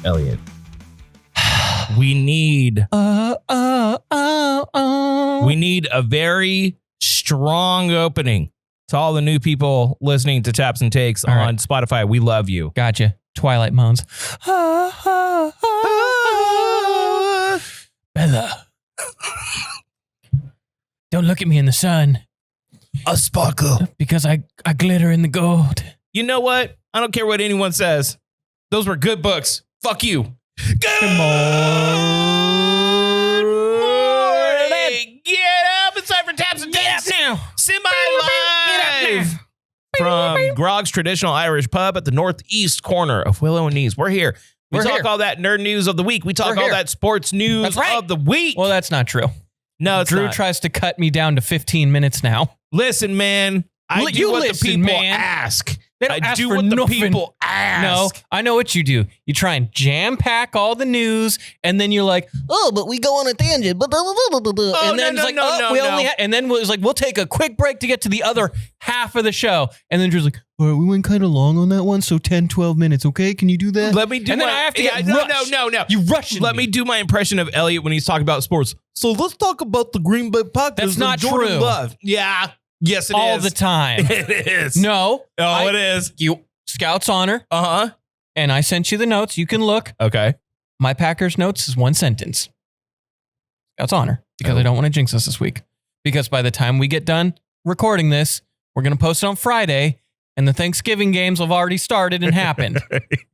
Elliot, we need a very strong opening to all the new people listening to Taps and Takes all on right. Spotify. We love you. Gotcha. Twilight moans. Bella. Don't look at me in the sun. A sparkle. Because I glitter in the gold. You know what? I don't care what anyone says. Those were good books. Fuck you. Good morning. Get up. It's time for Taps and Takes. Get up now. Semi-live. From Grog's Traditional Irish Pub at the northeast corner of Willow and Knees. We're here. We talk all that nerd news of the week. We talk all that sports news of the week. Well, that's not true. No, it's Drew not. tries to cut me down to 15 minutes now. Listen, man. I do what the people ask. They don't ask do for what the nothing. people ask. No, I know what you do. You try and jam pack all the news, and then you're like, "Oh, but we go on a tangent." Blah, blah, blah, blah, blah, blah. Oh, and then it's like, "Oh, we only." And then it was like, "We'll take a quick break to get to the other half of the show." And then Drew's like, "All right, we went kind of long on that one, so 10, 12 minutes. Okay, can you do that?" Let me do. And then I have to get rushed. No. You rushing Let me do my impression of Elliot when he's talking about sports. So let's talk about the Green Bay Packers. That's not Jordan true. Love. Yeah. Yes, it is. all the time. It is. No. It is. You Scout's honor. Uh-huh. And I sent you the notes. You can look. Okay. My Packers notes is one sentence. Scout's honor. Because I don't want to jinx us this week. Because by the time we get done recording this, we're going to post it on Friday, and the Thanksgiving games have already started and happened.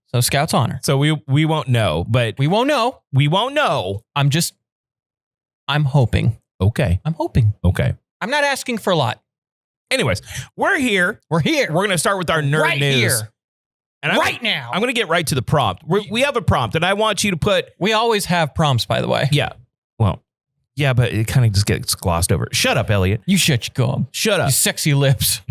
So Scout's honor. So we won't know, but We won't know. we won't know. I'm hoping. Okay. I'm hoping. Okay. I'm not asking for a lot. Anyways, we're here. We're here. We're going to start with our nerd right news. here. And right now. I'm going to get right to the prompt. We have a prompt, and I want you to put... We always have prompts, by the way. Yeah. Well, yeah, but it kind of just gets glossed over. Shut up, Elliot. You shut your gum. Shut up. You sexy lips.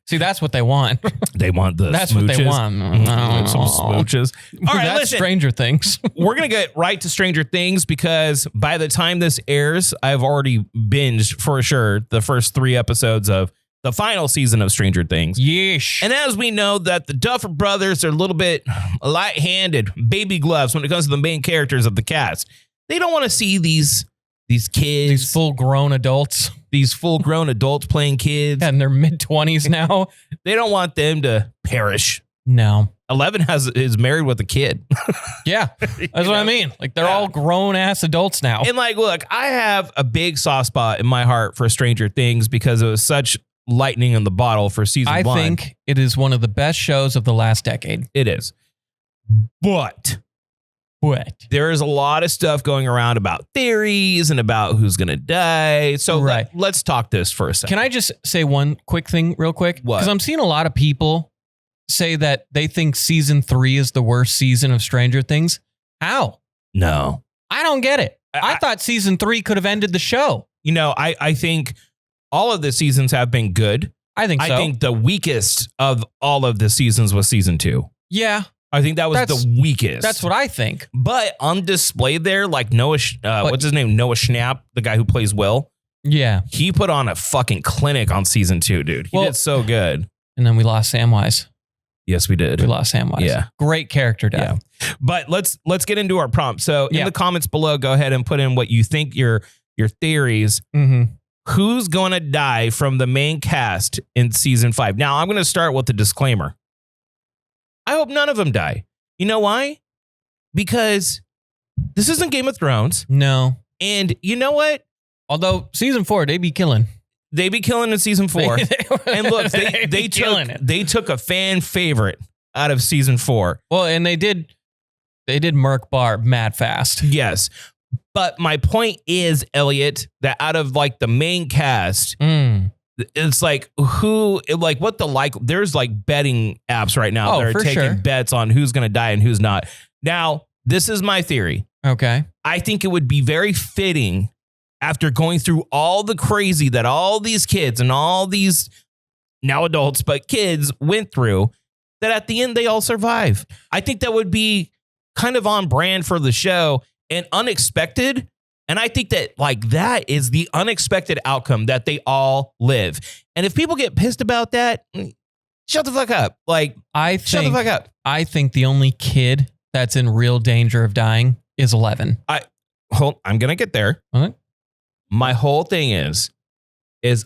See, that's what they want. They want the That's smooches. what they want. Some smooches. All right, That's listen. Stranger Things. We're going to get right to Stranger Things because by the time this airs, I've already binged for sure the first 3 episodes of the final season of Stranger Things. Yeesh. And as we know that the Duffer Brothers are a little bit light-handed, baby gloves when it comes to the main characters of the cast. They don't want to see these kids. These full-grown adults. These full-grown adults playing kids. In their mid-20s now. They don't want them to perish. No. 11 is married with a kid. Yeah. That's what I mean. Like, they're all grown-ass adults now. And like, look, I have a big soft spot in my heart for Stranger Things because it was such lightning in the bottle for season 1. I think it is one of the best shows of the last decade. It is. But there is a lot of stuff going around about theories and about who's going to die. So let's talk this for a second. Can I just say one quick thing real quick? What? Because I'm seeing a lot of people say that they think season 3 is the worst season of Stranger Things. How? No. I don't get it. I thought season 3 could have ended the show. You know, I think all of the seasons have been good. I think so. I think the weakest of all of the seasons was season 2. Yeah. I think that was the weakest. That's what I think. But on display there, like Noah, what's his name? Noah Schnapp, the guy who plays Will. Yeah. He put on a fucking clinic on season 2, dude. He did so good. And then we lost Samwise. Yes, we did. We lost Samwise. Yeah. Great character death. Yeah. But let's get into our prompt. So in Yeah. the comments below, go ahead and put in what you think your theories. Mm-hmm. Who's going to die from the main cast in season 5? Now, I'm going to start with a disclaimer. I hope none of them die. You know why? Because this isn't Game of Thrones. No. And you know what? Although season 4, they be killing. They be killing in season 4. And look, they took a fan favorite out of season 4. Well, and they did murk Barb mad fast. Yes. But my point is, Elliot, that out of like the main cast, it's like there's like betting apps right now that are taking bets on who's going to die and who's not. Now, this is my theory. Okay. I think it would be very fitting after going through all the crazy that all these kids and all these now adults, but kids went through, that at the end they all survive. I think that would be kind of on brand for the show and unexpected. And I think that like that is the unexpected outcome, that they all live. And if people get pissed about that, shut the fuck up. Like, shut the fuck up. I think the only kid that's in real danger of dying is 11. I'm going to get there. Okay. My whole thing is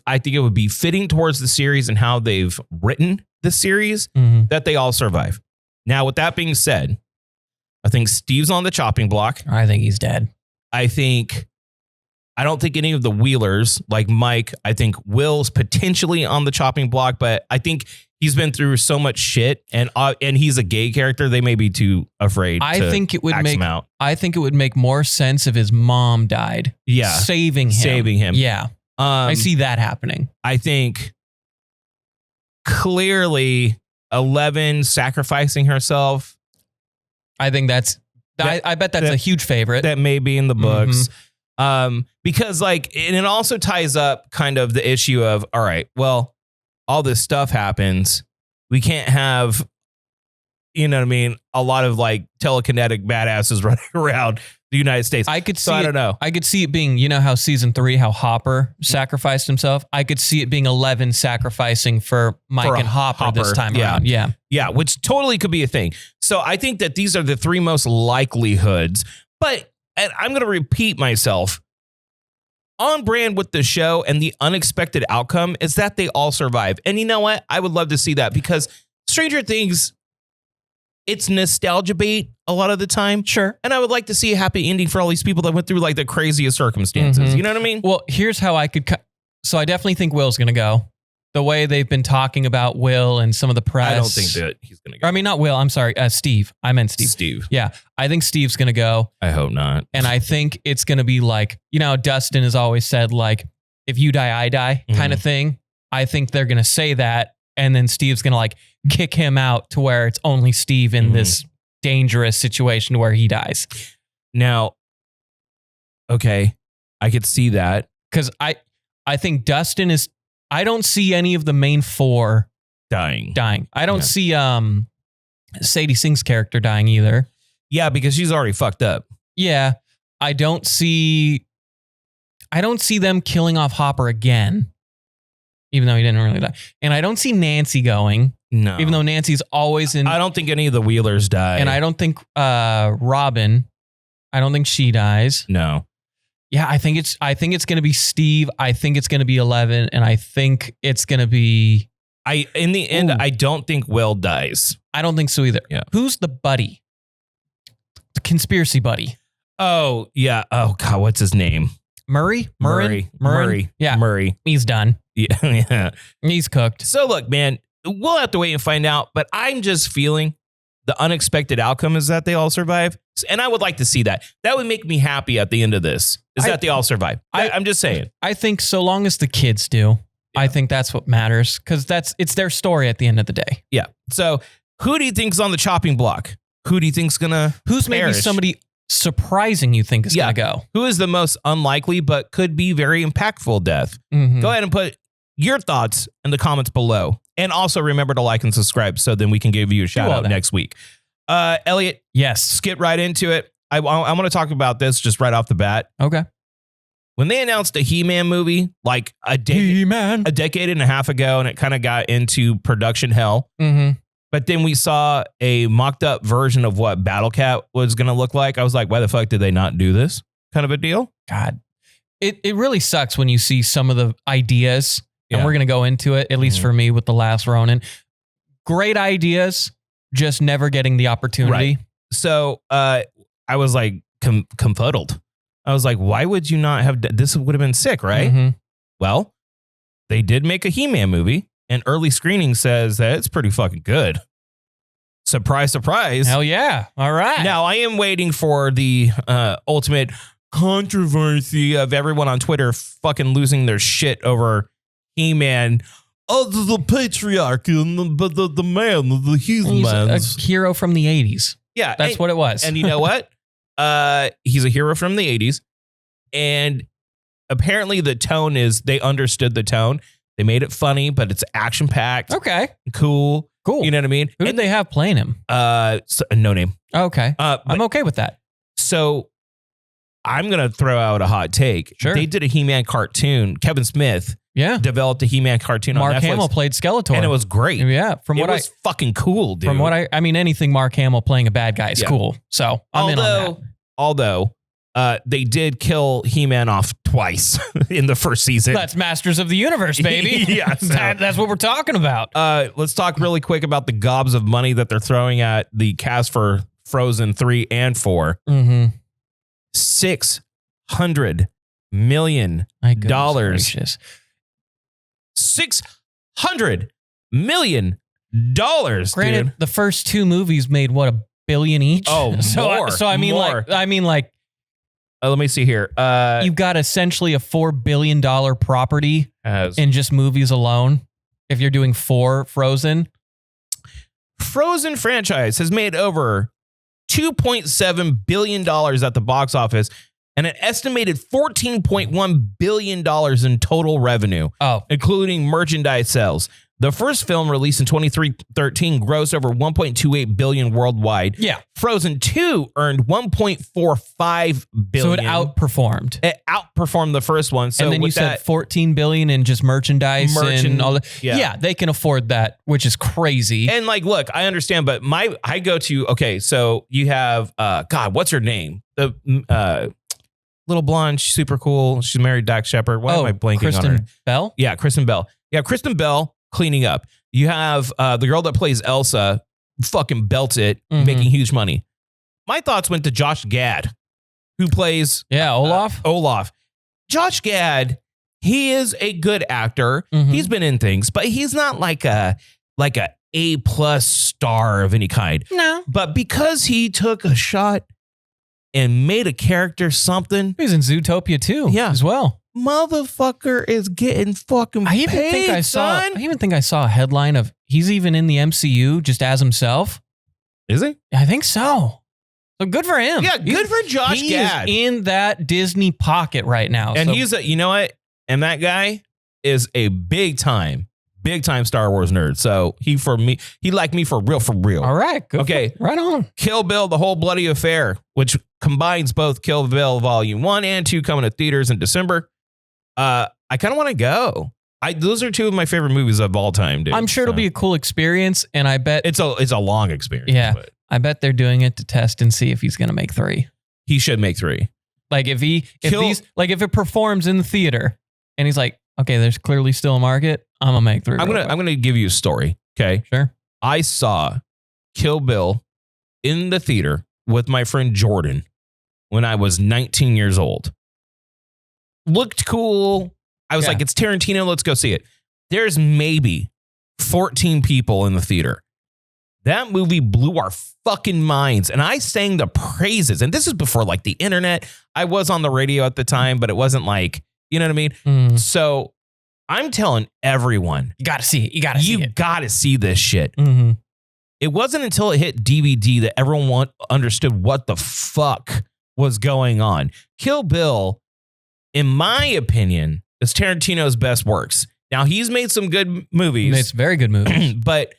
I think it would be fitting towards the series and how they've written the series that they all survive. Now, with that being said, I think Steve's on the chopping block. I think he's dead. I don't think any of the Wheelers, like Mike, I think Will's potentially on the chopping block, but I think he's been through so much shit, and he's a gay character. They may be too afraid. I think it would make more sense if his mom died. Yeah, saving him. Yeah, I see that happening. I think clearly 11 sacrificing herself. I think I bet that's a huge favorite. That may be in the books. Because and it also ties up kind of the issue of, all right, well, all this stuff happens. We can't have, you know what I mean, a lot of like telekinetic badasses running around the United States. I don't know. I could see it being, you know how season 3, how Hopper sacrificed himself. I could see it being 11 sacrificing for Mike and Hopper this time around. Yeah. Yeah. Which totally could be a thing. So I think that these are the 3 most likelihoods, but I'm going to repeat myself. On brand with the show and the unexpected outcome is that they all survive. And you know what? I would love to see that because Stranger Things, it's nostalgia bait a lot of the time. Sure. And I would like to see a happy ending for all these people that went through like the craziest circumstances. You know what I mean? Well, here's how I could. So I definitely think Will's going to go. The way they've been talking about Will and some of the press. I don't think that he's going to go. I mean, not Will. I'm sorry. Steve. I meant Steve. Steve. Yeah. I think Steve's going to go. I hope not. And I think it's going to be like, you know, Dustin has always said, like, if you die, I die kind of thing. I think they're going to say that. And then Steve's going to like kick him out to where it's only Steve in this dangerous situation where he dies. Now, okay, I could see that. Because I think Dustin is... I don't see any of the main 4 dying. I don't see Sadie Singh's character dying either. Yeah, because she's already fucked up. Yeah. I don't see them killing off Hopper again, even though he didn't really die. And I don't see Nancy going. No. Even though Nancy's always in... I don't think any of the Wheelers die. And I don't think Robin, I don't think she dies. No. Yeah, I think it's going to be Steve. I think it's going to be 11, and I think it's going to be. In the end, I don't think Will dies. I don't think so either. Yeah. Who's the buddy? The conspiracy buddy. Oh yeah. Oh God, what's his name? Murray. Yeah. Murray. He's done. Yeah. Yeah. He's cooked. So look, man, we'll have to wait and find out. But I'm just feeling the unexpected outcome is that they all survive. And I would like to see that. That would make me happy at the end of this, is that they all survive. I'm just saying. I think so long as the kids do, I think that's what matters, because it's their story at the end of the day. Yeah. So who do you think's on the chopping block? Who do you think's who's maybe somebody surprising you think is going to go? Who is the most unlikely but could be very impactful death? Go ahead and put your thoughts in the comments below. And also remember to like and subscribe so then we can give you a shout out next week. Elliot, yes, skip right into it. I want to talk about this just right off the bat. Okay. When they announced a He-Man movie like a decade and a half ago, and it kind of got into production hell. But then we saw a mocked up version of what Battle Cat was going to look like. I was like, why the fuck did they not do this kind of a deal? God, it really sucks when you see some of the ideas, and we're going to go into it, at least for me with The Last Ronin. Great ideas, just never getting the opportunity. Right. So I was like confuddled. I was like, why would you not have this? Would have been sick, right? Well, they did make a He-Man movie, and early screening says that it's pretty fucking good. Surprise, surprise. Hell yeah. All right. Now, I am waiting for the ultimate controversy of everyone on Twitter fucking losing their shit over He-Man. Oh, the patriarch and the man, the He-Man. He's a hero from the 80s. Yeah. That's what it was. And you know what? He's a hero from the 80s. And apparently the tone is, they understood the tone. They made it funny, but it's action-packed. Okay. Cool. You know what I mean? Who did they have playing him? No name. Okay. I'm okay with that. So I'm going to throw out a hot take. Sure. They did a He-Man cartoon. Kevin Smith developed a He-Man cartoon on Netflix. Mark Hamill played Skeletor. And it was great. Yeah. It was fucking cool, dude. From what I mean, anything Mark Hamill playing a bad guy is cool. So I'm in on that. Although they did kill He-Man off twice in the first season. That's Masters of the Universe, baby. Yes. That's what we're talking about. Let's talk really quick about the gobs of money that they're throwing at the cast for Frozen 3 and 4. Mm-hmm. $600 million. $600 million. Granted, the first two movies made what, $1 billion each? Oh, more. So I mean, more. let me see here. You've got essentially a $4 billion property in just movies alone. If you're doing 4 Frozen franchise has made over $2.7 billion at the box office and an estimated $14.1 billion in total revenue, including merchandise sales. The first film, released in 2013, grossed over $1.28 billion worldwide. Yeah. Frozen 2 earned $1.45 billion. So it outperformed. It outperformed the first one. So and then you said $14 billion in just merchandise and all that. Yeah, they can afford that, which is crazy. And like, look, I understand, but I go to, okay, so you have, God, what's her name? The little blonde, she's super cool. She's married Dax Shepard. Why am I blanking on her? Kristen Bell? Yeah, Kristen Bell. Yeah, Kristen Bell cleaning up. You have the girl that plays Elsa, fucking belts it, making huge money. My thoughts went to Josh Gad, who plays Olaf. Olaf. Josh Gad, he is a good actor. He's been in things, but he's not like a A+ star of any kind. No. But because he took a shot and made a character something. He's in Zootopia too, as well. Motherfucker is getting fucking paid, I even think I saw a headline of he's even in the MCU just as himself. Is he? I think so. So good for him. Yeah, good for Josh Gad. He is in that Disney pocket right now. And he's you know what? And that guy is a big time Star Wars nerd. So he liked me for real. All right. Okay. Right on. Kill Bill, The Whole Bloody Affair, which combines both Kill Bill Volume 1 and 2 coming to theaters in December. I kind of want to go. Those are two of my favorite movies of all time, dude. I'm sure it'll be a cool experience, and I bet it's a long experience. Yeah. But I bet they're doing it to test and see if he's going to make 3. He should make 3. Like if it performs in the theater and he's like, okay, there's clearly still a market, I'm gonna make 3. I'm gonna give you a story. Okay. Sure. I saw Kill Bill in the theater with my friend Jordan when I was 19 years old. Looked cool. I was like, it's Tarantino, let's go see it. There's maybe 14 people in the theater. That movie blew our fucking minds. And I sang the praises. And this is before like the internet. I was on the radio at the time, but it wasn't like, you know what I mean? So I'm telling everyone. You got to see it. You got to see it. You got to see this shit. It wasn't until it hit DVD that everyone understood what the fuck was going on. Kill Bill, in my opinion, is Tarantino's best works. Now, he's made some good movies. It's very good movies. But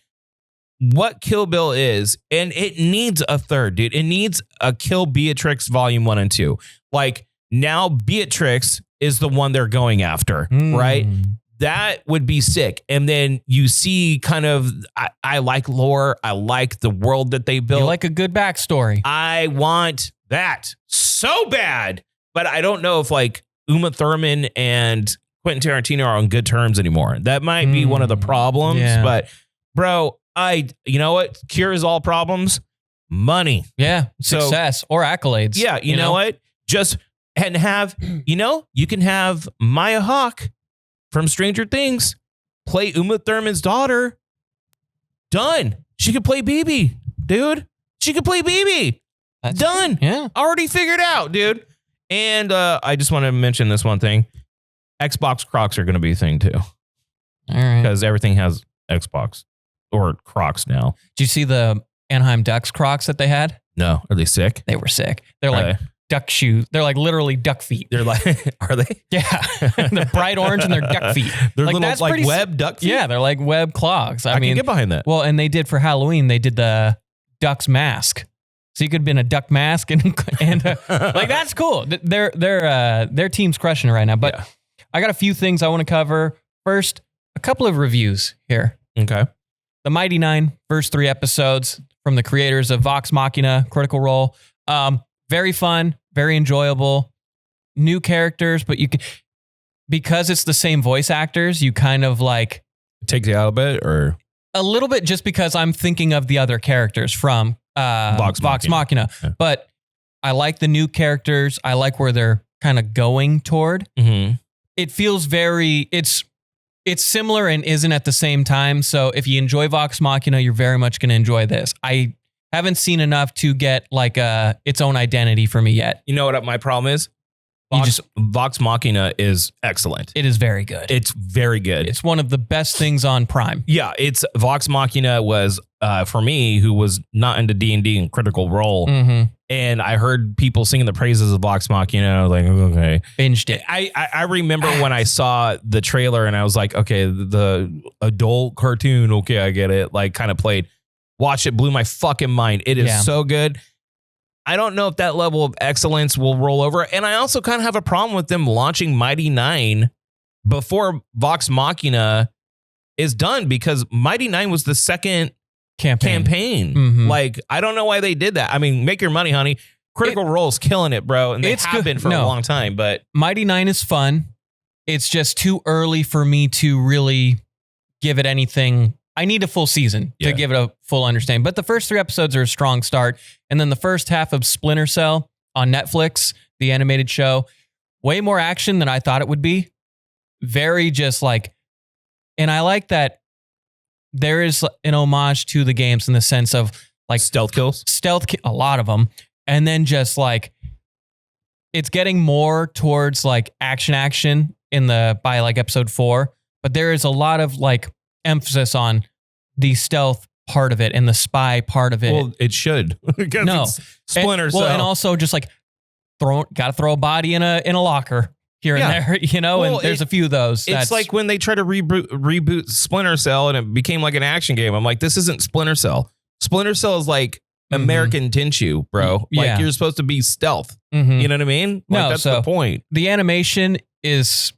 what Kill Bill is, and it needs a third, dude. It needs a Kill Beatrix Volume 1 and 2. Like, now Beatrix is the one they're going after, right? That would be sick. And then you see kind of, I like lore. I like the world that they built. You like a good backstory. I want that so bad. But I don't know if like Uma Thurman and Quentin Tarantino are on good terms anymore. That might be one of the problems. Yeah. But bro, you know what cures all problems? Money. Yeah. Success or accolades. Yeah. You know what? And have, you can have Maya Hawke from Stranger Things play Uma Thurman's daughter. Done. She could play BB, dude. She could play BB. That's done. Yeah. Already figured out, dude. And I just want to mention this one thing. Xbox Crocs are going to be a thing too. All right. Because everything has Xbox or Crocs now. Did you see the Anaheim Ducks Crocs that they had? No. Are they sick? They were sick. They're like duck shoes. They're like literally duck feet. They're like, are they? Yeah. They're bright orange and they're duck feet. They're like little like web duck feet? Yeah, they're like web clogs. I mean, can get behind that. Well, and they did for Halloween, they did the duck's mask. So you could have been a duck mask and like that's cool. Their team's crushing it right now. But I got a few things I want to cover. First, a couple of reviews here. Okay. The Mighty Nein, first 3 episodes from the creators of Vox Machina, Critical Role. Very fun, very enjoyable. New characters, but you can, because it's the same voice actors, you kind of like Takes you out a bit, or a little bit, just because I'm thinking of the other characters from Vox Machina. Yeah. But I like the new characters. I like where they're kind of going toward. Mm-hmm. It feels very, it's similar and isn't at the same time. So if you enjoy Vox Machina, you're very much going to enjoy this. I haven't seen enough to get like its own identity for me yet. You know what my problem is? Vox Machina is excellent. It is very good. It's very good. It's one of the best things on Prime. Yeah, it's Vox Machina was for me, who was not into D&D and Critical Role, and I heard people singing the praises of Vox Machina. I was like, okay, binged it. I remember when I saw the trailer and I was like, okay, the adult cartoon, okay, I get it. Like, kind of played, watched it, blew my fucking mind. It is so good. I don't know if that level of excellence will roll over. And I also kind of have a problem with them launching Mighty Nein before Vox Machina is done, because Mighty Nein was the second campaign. Like, I don't know why they did that. I mean, make your money, honey. Critical Role's killing it, bro. And it's been for a long time, but Mighty Nein is fun. It's just too early for me to really give it anything. I need a full season to give it a full understanding. But the first 3 episodes are a strong start. And then the first half of Splinter Cell on Netflix, the animated show, way more action than I thought it would be. Very just like, and I like that there is an homage to the games in the sense of like stealth kills, a lot of them. And then just like, it's getting more towards like action by like episode 4. But there is a lot of like emphasis on the stealth part of it and the spy part of it. Well, it should. No, Splinter Cell. Well, and also just like got to throw a body in a locker here and there, you know. Well, and there's a few of those. It's like when they try to reboot Splinter Cell and it became like an action game. I'm like, this isn't Splinter Cell. Splinter Cell is like American Tenchu, bro. Like, you're supposed to be stealth. You know what I mean? Like, no, that's the point. The animation is,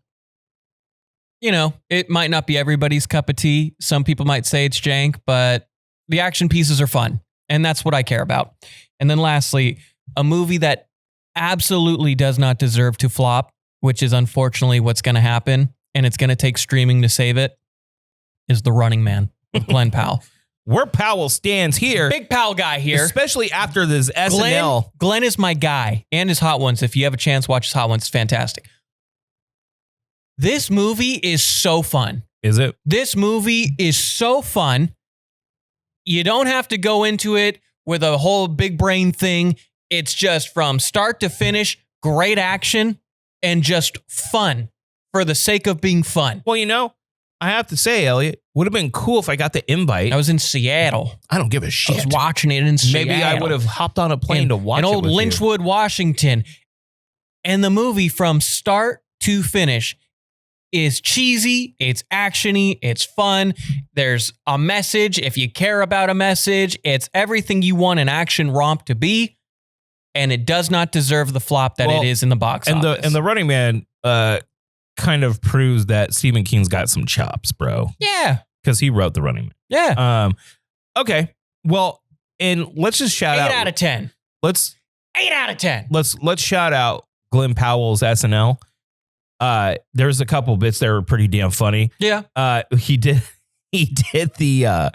you know, it might not be everybody's cup of tea. Some people might say it's jank, but the action pieces are fun. And that's what I care about. And then lastly, a movie that absolutely does not deserve to flop, which is unfortunately what's going to happen, and it's going to take streaming to save it, is The Running Man with Glenn Powell. Where Powell stands here. Big Powell guy here. Especially after this SNL. Glenn is my guy, and his Hot Ones. If you have a chance, watch his Hot Ones. It's fantastic. This movie is so fun. Is it? This movie is so fun. You don't have to go into it with a whole big brain thing. It's just from start to finish, great action and just fun for the sake of being fun. Well, you know, I have to say, Elliot, would have been cool if I got the invite. I was in Seattle. I don't give a shit. I was watching it in Seattle. Maybe I would have hopped on a plane to watch it in old with Lynchwood, Washington. And the movie from start to finish is cheesy, it's actiony, it's fun. There's a message. If you care about a message, it's everything you want an action romp to be, and it does not deserve the flop that it is in the box office. And the Running Man kind of proves that Stephen King's got some chops, bro. Yeah, because he wrote The Running Man. Yeah. Okay. Well, and let's just shout out 8 out of 10. 8 out of 10. Let's shout out Glenn Powell's SNL. There's a couple bits that were pretty damn funny. Yeah. He did the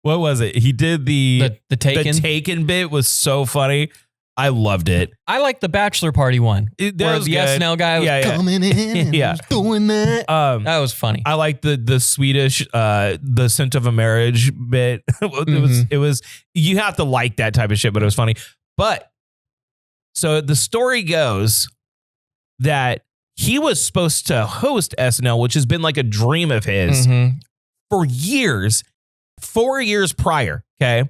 what was it? He did the Taken. The Taken bit was so funny. I loved it. I like the bachelor party one. That where was the good. SNL guy was coming in and doing that. That was funny. I like the Swedish the scent of a marriage bit. It was you have to like that type of shit, but it was funny. But so the story goes that he was supposed to host SNL, which has been like a dream of his for years, 4 years prior. Okay.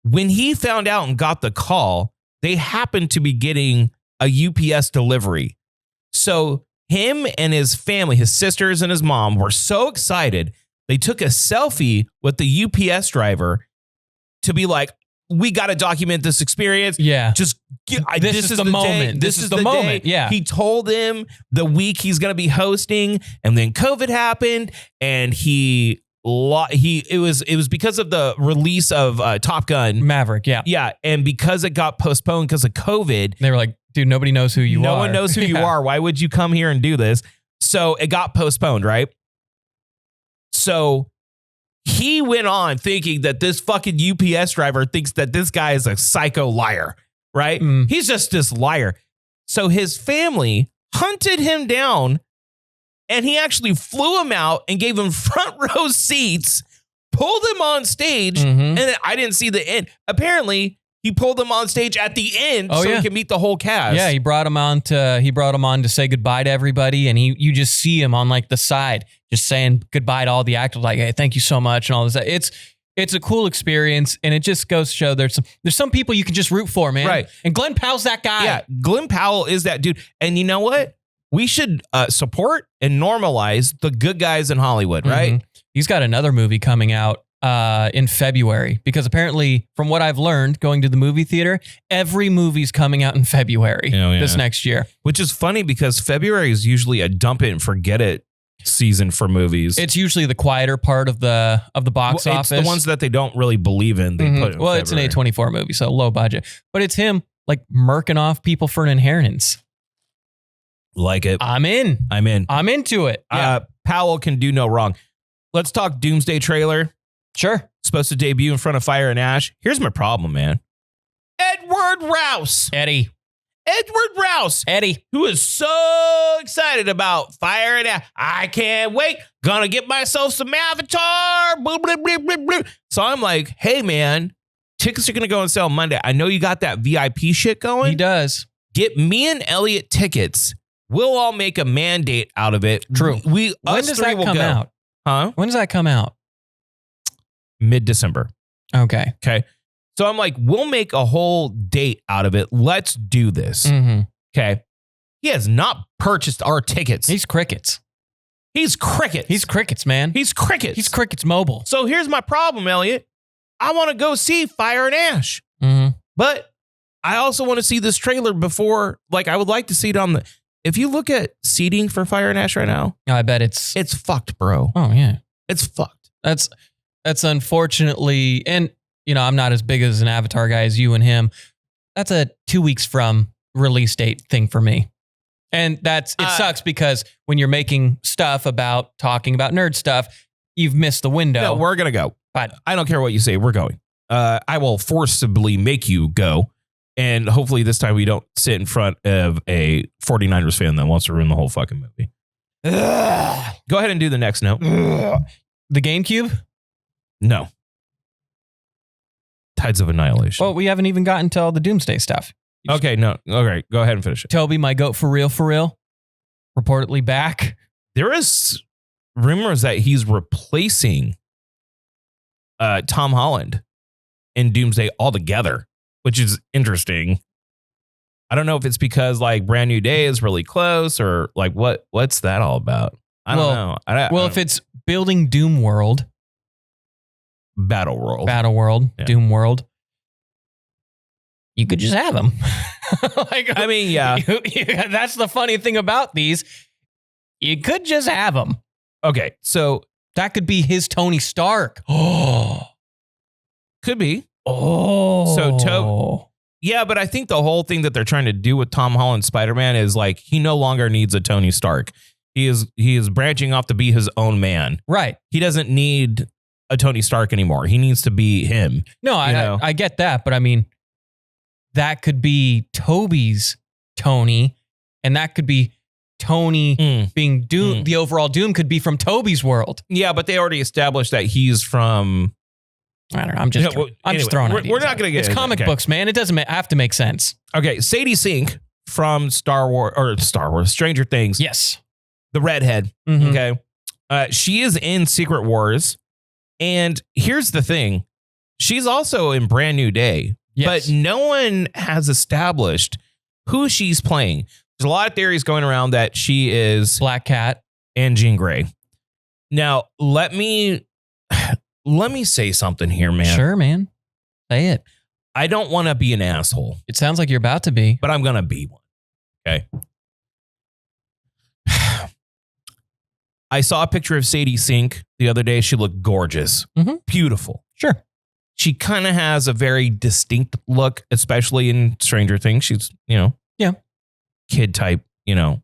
When he found out and got the call, they happened to be getting a UPS delivery. So him and his family, his sisters and his mom, were so excited. They took a selfie with the UPS driver to be like, we got to document this experience. Yeah. Just this is the moment. This is the moment. Day. Yeah. He told him the week he's going to be hosting, and then COVID happened, and it was because of the release of Top Gun Maverick. Yeah. Yeah, and because it got postponed because of COVID, they were like, dude, nobody knows who you are. No one knows who you are. Why would you come here and do this? So it got postponed, right? So he went on thinking that this fucking UPS driver thinks that this guy is a psycho liar, right? He's just this liar. So his family hunted him down, and he actually flew him out and gave him front row seats, pulled him on stage, and then I didn't see the end. Apparently, he pulled him on stage at the end so he could meet the whole cast. Yeah, he brought him on to say goodbye to everybody, and you just see him on like the side, just saying goodbye to all the actors, like, hey, thank you so much, and all this. It's a cool experience, and it just goes to show there's some people you can just root for, man. Right. And Glenn Powell's that guy. Yeah, Glenn Powell is that dude. And you know what? We should support and normalize the good guys in Hollywood, right? He's got another movie coming out in February, because apparently, from what I've learned going to the movie theater, every movie's coming out in February this next year. Which is funny because February is usually a dump it and forget it season for movies. It's usually the quieter part of the box office. It's the ones that they don't really believe in. They put in February. It's an A24 movie, so low budget. But it's him like murking off people for an inheritance. Like it. I'm in. I'm into it. Yeah. Powell can do no wrong. Let's talk Doomsday trailer. Sure. Supposed to debut in front of Fire and Ash. Here's my problem, man. Edward Rouse. Edward Rouse. Eddie. Who is so excited about Fire and Ash. I can't wait. Gonna get myself some Avatar. Blah, blah, blah, blah, blah. So I'm like, hey, man, tickets are going to go on sale Monday. I know you got that VIP shit going. He does. Get me and Elliot tickets. We'll all make a mandate out of it. True. When does that come out? Huh? When does that come out? Mid-December. Okay. So I'm like, we'll make a whole date out of it. Let's do this. Okay. He has not purchased our tickets. He's crickets. He's crickets, man. He's crickets. He's crickets mobile. So here's my problem, Elliot. I want to go see Fire and Ash. But I also want to see this trailer before, like, I would like to see it on the... If you look at seating for Fire and Ash right now, I bet it's fucked, bro. Oh yeah, it's fucked. That's unfortunately, and I'm not as big as an Avatar guy as you and him. That's a 2 weeks from release date thing for me, and it sucks because when you're making stuff about talking about nerd stuff, you've missed the window. No, we're gonna go. But I don't care what you say. We're going. I will forcibly make you go. And hopefully this time we don't sit in front of a 49ers fan that wants to ruin the whole fucking movie. Go ahead and do the next note. The GameCube? No. Tides of Annihilation. Well, we haven't even gotten to all the Doomsday stuff. Okay, no. Okay, go ahead and finish it. Toby, my goat for real, reportedly back. There is rumors that he's replacing Tom Holland in Doomsday altogether, which is interesting. I don't know if it's because like Brand New Day is really close or like what's that all about? I don't know. If it's building Doom World, Battle World, yeah. Doom World, you could just have them. That's the funny thing about these. You could just have them. Okay, so that could be his Tony Stark. Oh, could be. Oh, so yeah, but I think the whole thing that they're trying to do with Tom Holland's Spider-Man is like he no longer needs a Tony Stark. He is branching off to be his own man. Right. He doesn't need a Tony Stark anymore. He needs to be him. No, I get that, but I mean, that could be Toby's Tony, and that could be Tony being Doom. The overall Doom could be from Toby's world. Yeah, but they already established that he's from. I don't know. I'm just throwing ideas. We're not going to get it's comic books, man. It doesn't have to make sense. Okay, Sadie Sink from Star Wars, Stranger Things. Yes, the redhead. Okay, she is in Secret Wars, and here's the thing: she's also in Brand New Day, but no one has established who she's playing. There's a lot of theories going around that she is Black Cat and Jean Grey. Now, let me say something here, man. Sure, man. Say it. I don't want to be an asshole. It sounds like you're about to be. But I'm going to be one. Okay. I saw a picture of Sadie Sink the other day. She looked gorgeous. Mm-hmm. Beautiful. Sure. She kind of has a very distinct look, especially in Stranger Things. She's, yeah, kid type,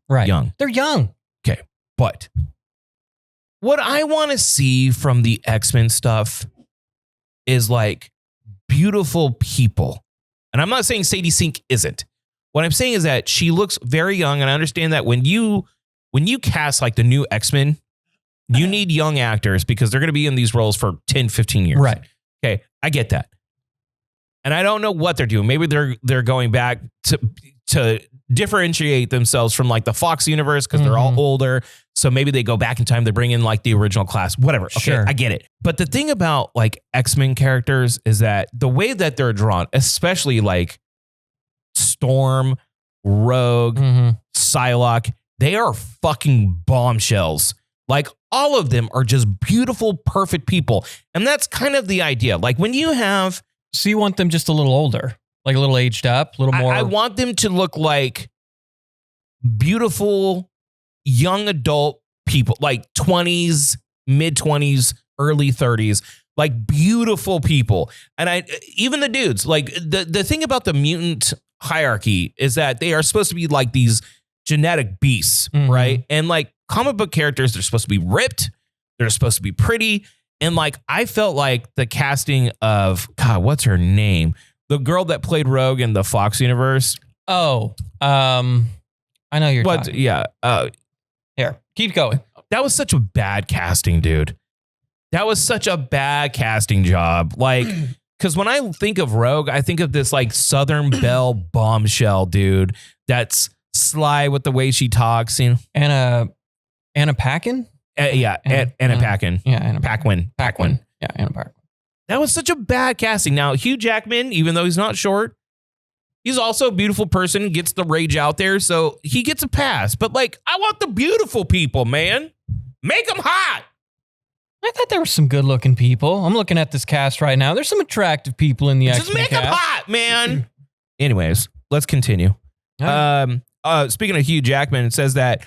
right. Young. They're young. Okay. But what I want to see from the X-Men stuff is like beautiful people. And I'm not saying Sadie Sink isn't. What I'm saying is that she looks very young. And I understand that when you cast like the new X-Men, you need young actors because they're going to be in these roles for 10, 15 years. Right. Okay. I get that. And I don't know what they're doing. Maybe they're going back to differentiate themselves from like the Fox universe because they're all older. So maybe they go back in time. They bring in like the original class, whatever. Okay, sure. I get it. But the thing about like X-Men characters is that the way that they're drawn, especially like Storm, Rogue, Psylocke, they are fucking bombshells. Like all of them are just beautiful, perfect people. And that's kind of the idea. Like when you have... So you want them just a little older, like a little aged up, a little more... I want them to look like beautiful, young adult people, like 20s, mid-20s, early 30s, like beautiful people. And even the dudes, like the thing about the mutant hierarchy is that they are supposed to be like these genetic beasts, right? And like comic book characters, they're supposed to be ripped. They're supposed to be pretty. And like, I felt like the casting of, God, what's her name? The girl that played Rogue in the Fox universe. Oh, I know you're talking. Yeah. Here, keep going. That was such a bad casting, dude. That was such a bad casting job. Like, because when I think of Rogue, I think of this like Southern Belle bombshell dude that's sly with the way she talks. Anna Paquin? Anna Paquin. Yeah, Anna Paquin. Yeah, Anna Paquin. That was such a bad casting. Now, Hugh Jackman, even though he's not short, he's also a beautiful person, gets the rage out there, so he gets a pass. But like, I want the beautiful people, man. Make them hot. I thought there were some good-looking people. I'm looking at this cast right now. There's some attractive people in the X-Men Just make cast. them hot, man. Anyways, let's continue. Speaking of Hugh Jackman, it says that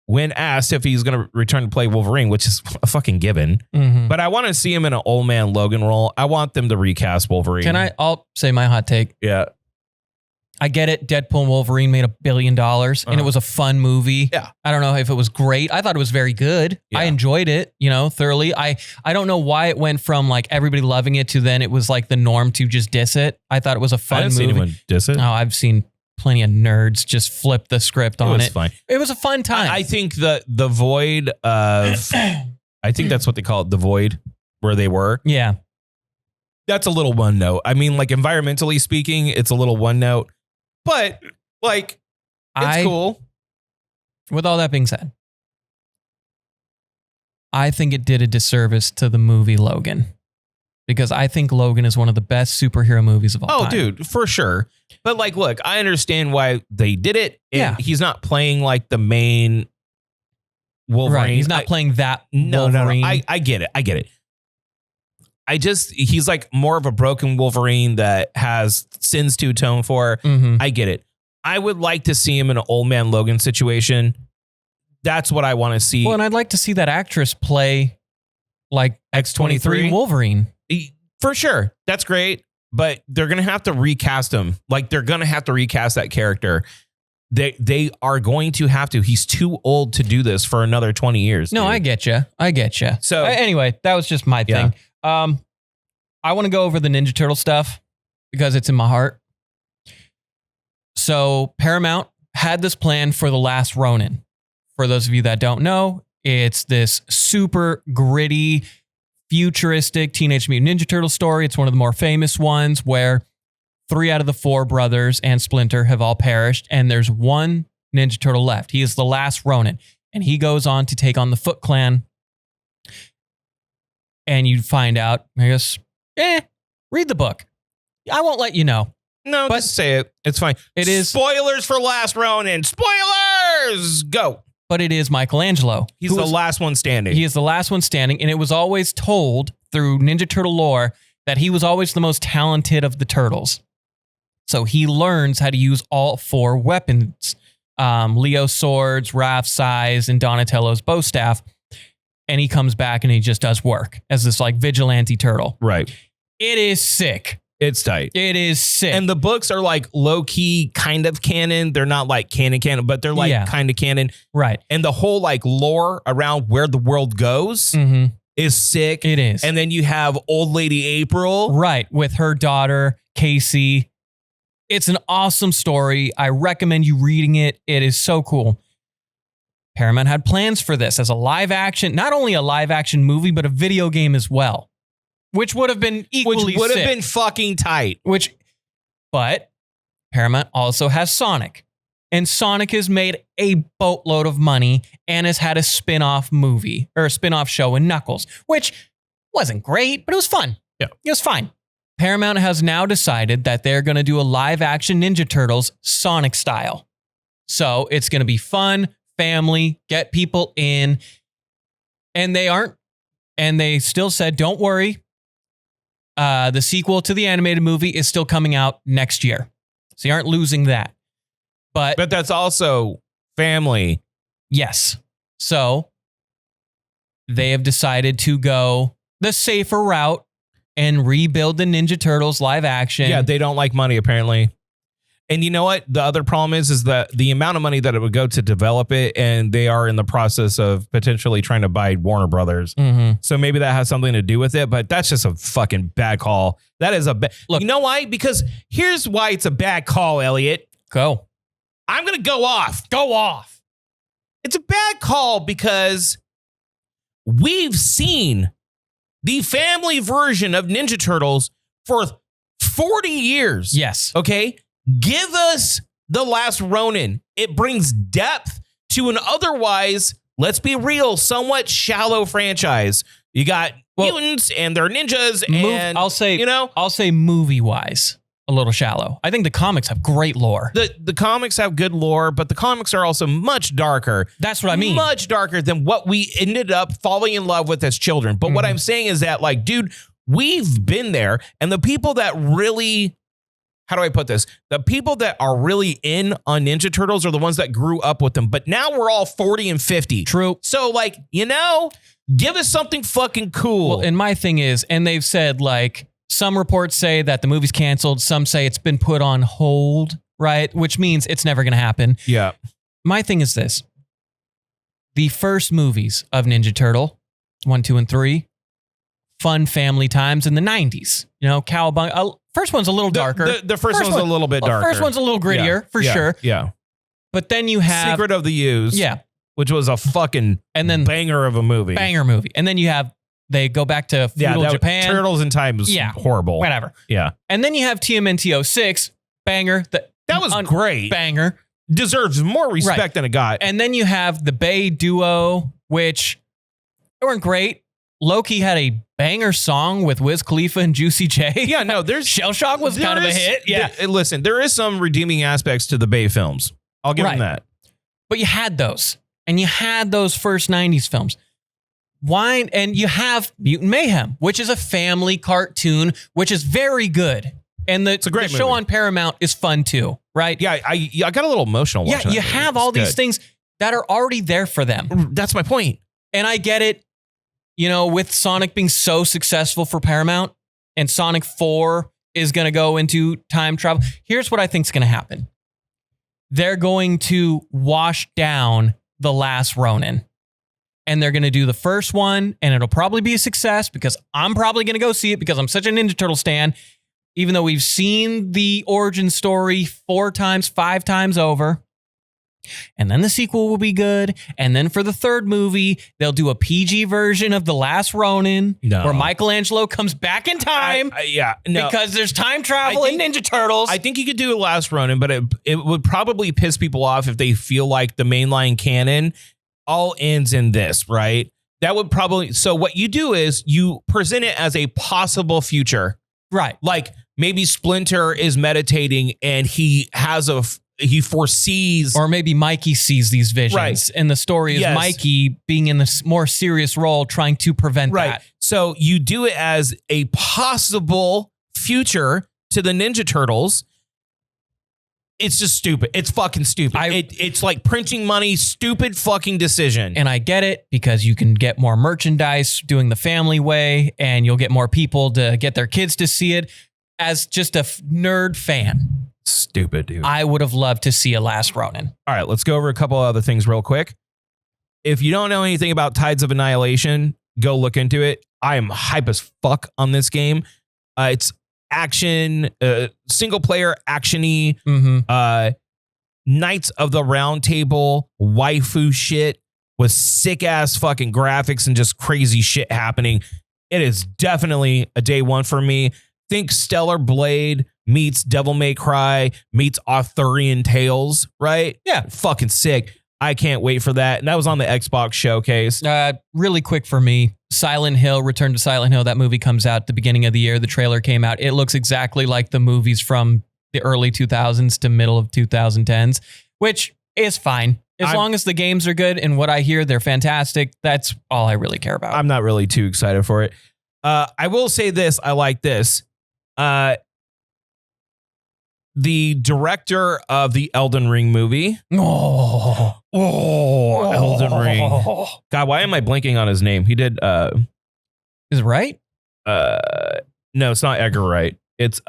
when asked if he's going to return to play Wolverine, which is a fucking given, but I want to see him in an old man Logan role. I want them to recast Wolverine. I'll say my hot take. Yeah. I get it. Deadpool and Wolverine made $1 billion and it was a fun movie. Yeah. I don't know if it was great. I thought it was very good. Yeah. I enjoyed it, thoroughly. I don't know why it went from like everybody loving it to then it was like the norm to just diss it. I thought it was a fun movie. Seen anyone diss it. Oh, I've seen plenty of nerds just flip the script on it. Was fine. It was a fun time. I think the void of, I think that's what they call it, the void where they were. Yeah. That's a little one note. I mean, like environmentally speaking, it's a little one note. But like, it's cool. With all that being said, I think it did a disservice to the movie Logan because I think Logan is one of the best superhero movies of all time. Oh, dude, for sure. But like, look, I understand why they did it. And he's not playing like the main Wolverine. Right. He's not playing that Wolverine. No. I get it. He's like more of a broken Wolverine that has sins to atone for. I get it. I would like to see him in an old man Logan situation. That's what I want to see. Well, and I'd like to see that actress play like X-23 Wolverine. For sure. That's great. But they're going to have to recast him. Like they're going to have to recast that character. They are going to have to. He's too old to do this for another 20 years. No, dude. I get you. So anyway, that was just my thing. I want to go over the Ninja Turtle stuff because it's in my heart. So Paramount had this plan for The Last Ronin. For those of you that don't know, it's this super gritty, futuristic Teenage Mutant Ninja Turtle story. It's one of the more famous ones where 3 out of the 4 brothers and Splinter have all perished, and there's one Ninja Turtle left. He is the last Ronin, and he goes on to take on the Foot Clan. And you find out, I guess, read the book. I won't let you know. No, but just say it. It's fine. It is. Spoilers for Last Ronin. Spoilers! Go. But it is Michelangelo. He's the last one standing. He is the last one standing, and it was always told through Ninja Turtle lore that he was always the most talented of the turtles. So he learns how to use all 4 weapons. Leo's swords, Raph's sais, and Donatello's bow staff. And he comes back and he just does work as this like vigilante turtle. Right. It is sick. It's tight. It is sick. And the books are like low key kind of canon. They're not like canon, but they're like kind of canon. Right. And the whole like lore around where the world goes is sick. It is. And then you have old lady April. Right. With her daughter, Casey. It's an awesome story. I recommend you reading it. It is so cool. Paramount had plans for this as a live action, not only a live action movie, but a video game as well, which would have been equally Which would have sick. been fucking tight. But Paramount also has Sonic, and Sonic has made a boatload of money and has had a spin-off movie or a spin-off show in Knuckles, which wasn't great, but it was fun. Yeah. It was fine. Paramount has now decided that they're going to do a live action Ninja Turtles Sonic style. So it's going to be fun, family, get people in. And they still said, don't worry. The sequel to the animated movie is still coming out next year. So you aren't losing that. But that's also family. Yes. So they have decided to go the safer route and rebuild the Ninja Turtles live action. Yeah, they don't like money, apparently. And you know what? The other problem is that the amount of money that it would go to develop it, and they are in the process of potentially trying to buy Warner Brothers. So maybe that has something to do with it, but that's just a fucking bad call. That is a bad... Look, you know why? Because here's why it's a bad call, Elliot. Go. I'm going to go off. Go off. It's a bad call because we've seen the family version of Ninja Turtles for 40 years. Yes. Okay? Give us the Last Ronin. It brings depth to an otherwise, let's be real, somewhat shallow franchise. You got mutants and they're ninjas and I'll say movie-wise, a little shallow. I think the comics have great lore. The comics have good lore, but the comics are also much darker. That's what I mean. Much darker than what we ended up falling in love with as children. But what I'm saying is that, like, dude, we've been there, and the people that really... How do I put this? The people that are really in on Ninja Turtles are the ones that grew up with them. But now we're all 40 and 50. True. So, like, give us something fucking cool. Well, and my thing is, and they've said, like, some reports say that the movie's canceled. Some say it's been put on hold, right? Which means it's never going to happen. Yeah. My thing is this. The first movies of Ninja Turtle, 1, 2, and 3, fun family times in the 90s. Cowabunga. First one's a little darker. The first one's a little bit darker. First one's a little grittier, for sure. Yeah. But then you have... Secret of the Use. Yeah. Which was a fucking banger of a movie. Banger movie. And then you have... They go back to feudal Japan. Turtles in Time was horrible. Whatever. Yeah. And then you have TMNT 06. Banger. That was great. Banger. Deserves more respect than it got. And then you have the Bay Duo, which they weren't great. Loki had a banger song with Wiz Khalifa and Juicy J. Yeah, no, there's... Shell Shock was kind of a hit. Yeah. Listen, there is some redeeming aspects to the Bay films. I'll give them that. But you had those. And you had those first 90s films. Why? And you have Mutant Mayhem, which is a family cartoon, which is very good. And the show on Paramount is fun too, right? Yeah, I got a little emotional watching you have all these things that are already there for them. That's my point. And I get it. With Sonic being so successful for Paramount and Sonic 4 is going to go into time travel. Here's what I think is going to happen. They're going to wash down the Last Ronin. And they're going to do the first one, and it'll probably be a success because I'm probably going to go see it because I'm such a Ninja Turtle stan, even though we've seen the origin story 4 times, 5 times over. And then the sequel will be good. And then for the third movie, they'll do a PG version of The Last Ronin where Michelangelo comes back in time. Because there's time travel in Ninja Turtles. I think you could do a Last Ronin, but it would probably piss people off if they feel like the mainline canon all ends in this, right? That would probably... So what you do is you present it as a possible future. Right. Like maybe Splinter is meditating and he has he foresees, or maybe Mikey sees these visions, Right. and the story is Yes. Mikey being in this more serious role, trying to prevent that. So you do it as a possible future to the Ninja Turtles. It's just stupid. It's fucking stupid. It's like printing money, stupid fucking decision. And I get it, because you can get more merchandise doing the family way, and you'll get more people to get their kids to see it. As just a nerd fan, Stupid, dude. I would have loved to see a Last Ronin. All right, let's go over a couple other things real quick. If you don't know anything about Tides of Annihilation, go look into it. I am hype as fuck on this game. It's action, single player action-y, Knights of the Round Table, waifu shit with sick ass fucking graphics and just crazy shit happening. It is definitely a day one for me. Think Stellar Blade meets Devil May Cry meets Arthurian Tales, right? Yeah. Fucking sick. I can't wait for that. And that was on the Xbox showcase. Really quick for me, Silent Hill, Return to Silent Hill. That movie comes out at the beginning of the year. The trailer came out. It looks exactly like the movies from the early 2000s to middle of 2010s, which is fine. As long as the games are good, and what I hear, they're fantastic. That's all I really care about. I'm not really too excited for it. I will say this. I like this. The director of the Elden Ring movie. Oh, Elden Ring. God, why am I blanking on his name? He did. Is it right? No, it's not Edgar Wright. It's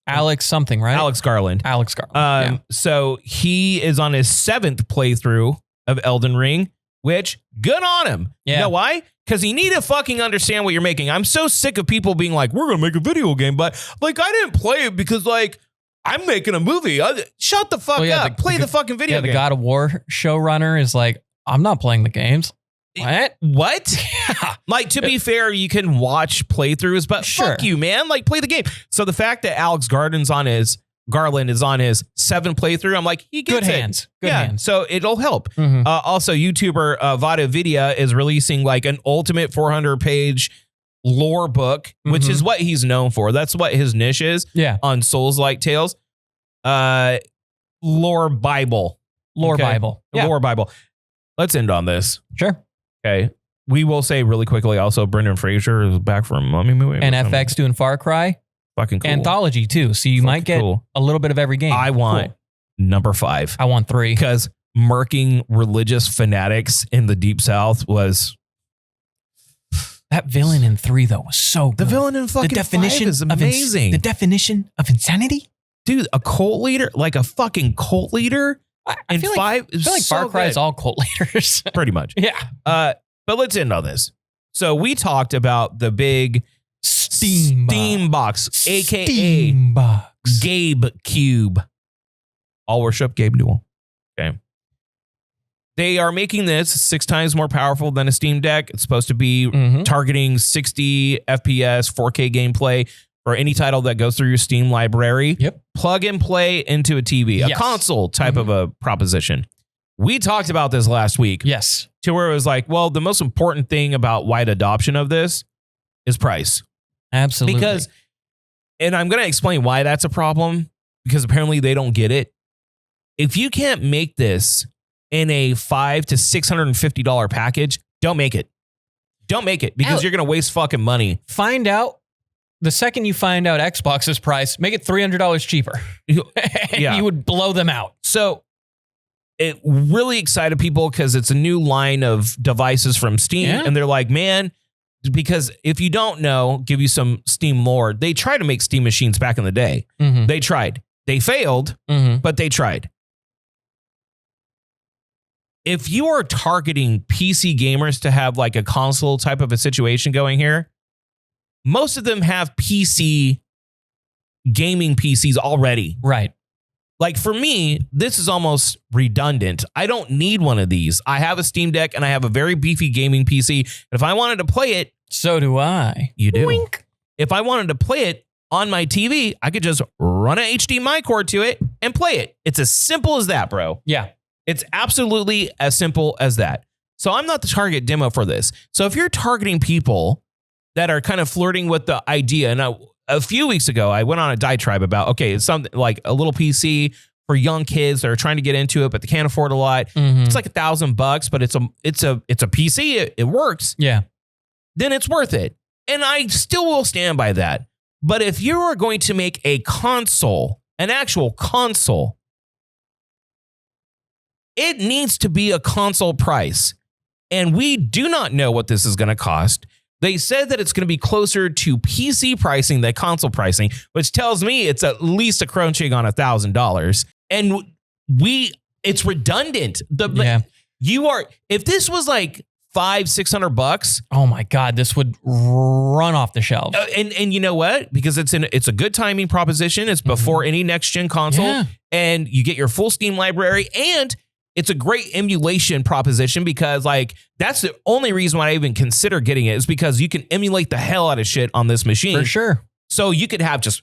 Alex something, right? Alex Garland. Alex Garland. So he is on his 7th playthrough of Elden Ring, which good on him. Yeah. You know why? Because you need to fucking understand what you're making. I'm so sick of people being like, we're going to make a video game, but like, I didn't play it because like, I'm making a movie. Shut the fuck up. Play the fucking video game. The God of War showrunner is like, I'm not playing the games. What? Like, to be fair, you can watch playthroughs, but fuck you, man. Like, play the game. So the fact that Alex Garland is on his 7th playthrough, I'm like, he gets Good hands. Good hands. So it'll help. Also, YouTuber Vada Vidya is releasing like an ultimate 400-page lore book, which is what he's known for. That's what his niche is. Yeah. On Souls-like tales. Lore Bible. Lore Bible. Yeah. Lore Bible. Let's end on this. Sure. Okay. We will say really quickly also, Brendan Fraser is back from Mummy movie. And FX doing Far Cry. Fucking cool. Anthology too. So you might get a little bit of every game. I want number 5. I want 3. Because murking religious fanatics in the Deep South was... That villain in 3 though was so good. The villain in fucking 5 is amazing. The definition of insanity? Dude, a cult leader? Like a fucking cult leader? I feel 5 I feel like Far Cry is all cult leaders. Pretty much. Yeah. But let's end on this. So we talked about the big Steam box, aka Steam box. Gabe Cube. All worship Gabe Newell. Okay. They are making this 6 times more powerful than a Steam Deck. It's supposed to be targeting 60 FPS, 4K gameplay for any title that goes through your Steam library. Yep. Plug and play into a TV, a console type of a proposition. We talked about this last week. Yes. To where it was like, well, the most important thing about wide adoption of this is price. Absolutely. Because, and I'm going to explain why that's a problem, because apparently they don't get it. If you can't make this in a $500 to $650 package, don't make it. Don't make it, because you're going to waste fucking money. Find out. The second you find out Xbox's price, make it $300 cheaper. Yeah. You would blow them out. So it really excited people because it's a new line of devices from Steam. Yeah. And they're like, man, because if you don't know, give you some Steam lore. They tried to make Steam machines back in the day. They tried. They failed, but they tried. If you are targeting PC gamers to have like a console type of a situation going here, most of them have gaming PCs already. Right. Like for me, this is almost redundant. I don't need one of these. I have a Steam Deck and I have a very beefy gaming PC. If I wanted to play it, so do I. You do. Wink. If I wanted to play it on my TV, I could just run an HDMI cord to it and play it. It's as simple as that, bro. Yeah. It's absolutely as simple as that. So I'm not the target demo for this. So if you're targeting people that are kind of flirting with the idea, and a few weeks ago, I went on a diatribe about, okay, it's something like a little PC for young kids that are trying to get into it, but they can't afford a lot. Mhm. It's like $1,000, but it's a PC. It works. Yeah. Then it's worth it. And I still will stand by that. But if you are going to make a console, an actual console, it needs to be a console price. And we do not know what this is going to cost. They said that it's going to be closer to PC pricing than console pricing, which tells me it's at least a crunching on $1,000. And it's redundant. If this was like $500-$600, oh my God, this would run off the shelves. And you know what? Because it's a good timing proposition. It's before any next gen console, and you get your full Steam library, and it's a great emulation proposition because like that's the only reason why I even consider getting it is because you can emulate the hell out of shit on this machine. For sure. So you could have just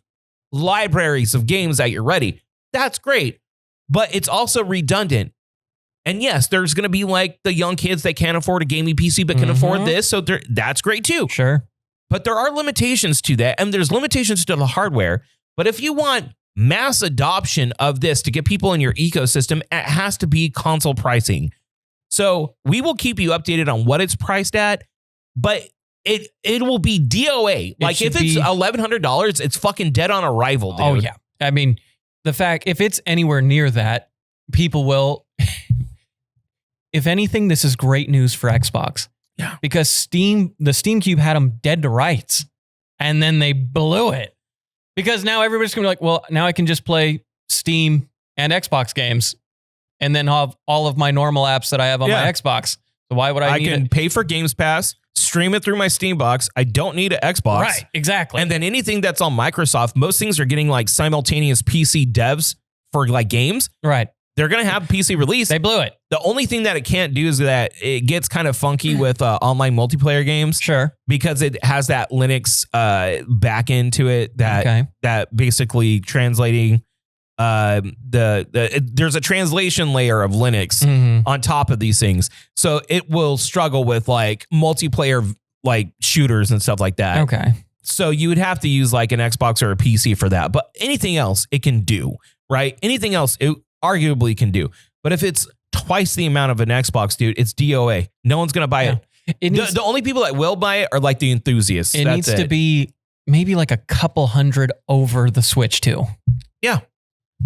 libraries of games that you're ready. That's great. But it's also redundant. And yes, there's going to be like the young kids that can't afford a gaming PC but can afford this. So that's great too. Sure. But there are limitations to that. And there's limitations to the hardware. But if you want mass adoption of this to get people in your ecosystem, it has to be console pricing. So we will keep you updated on what it's priced at, but it will be DOA. Like if it's $1,100, it's fucking dead on arrival, dude. Oh yeah. I mean, the fact, if it's anywhere near that, people will, if anything, this is great news for Xbox. Yeah. Because the SteamCube had them dead to rights and then they blew it. Because now everybody's going to be like, well, now I can just play Steam and Xbox games and then have all of my normal apps that I have on my Xbox. So why would I need can pay for Games Pass, stream it through my Steam box. I don't need an Xbox. Right, exactly. And then anything that's on Microsoft, most things are getting like simultaneous PC devs for like games. Right. They're going to have PC release. They blew it. The only thing that it can't do is that it gets kind of funky with online multiplayer games. Sure. Because it has that Linux back into it that basically translating there's a translation layer of Linux on top of these things. So it will struggle with like multiplayer like shooters and stuff like that. Okay. So you would have to use like an Xbox or a PC for that. But anything else it can do, right? Anything else it arguably can do. But if it's twice the amount of an Xbox, dude, it's DOA. No one's going to buy it. The only people that will buy it are like the enthusiasts. It needs to be maybe like a couple hundred over the Switch too. Yeah.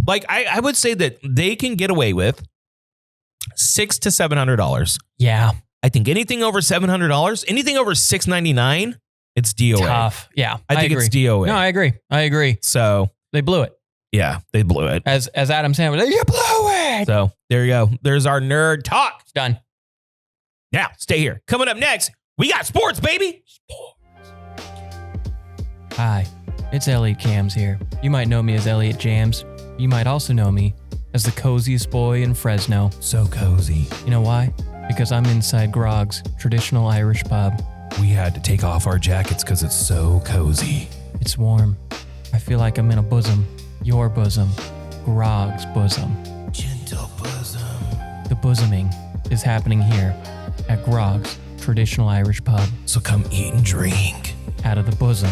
Like I would say that they can get away with $600 to $700. Yeah. I think anything over $700, anything over $699, it's DOA. Tough. Yeah. I think agree. it's DOA. No, I agree. So they blew it. Yeah, they blew it. As Adam Sandler, you blew it. So there you go. There's our nerd talk. It's done. Now, stay here. Coming up next, we got sports, baby. Sports. Hi, it's Elliot Cams here. You might know me as Elliot Jams. You might also know me as the coziest boy in Fresno. So cozy. You know why? Because I'm inside Grog's, traditional Irish pub. We had to take off our jackets because it's so cozy. It's warm. I feel like I'm in a bosom. Your bosom. Grog's bosom. Gentle bosom. The bosoming is happening here at Grog's, traditional Irish pub. So come eat and drink. Out of the bosom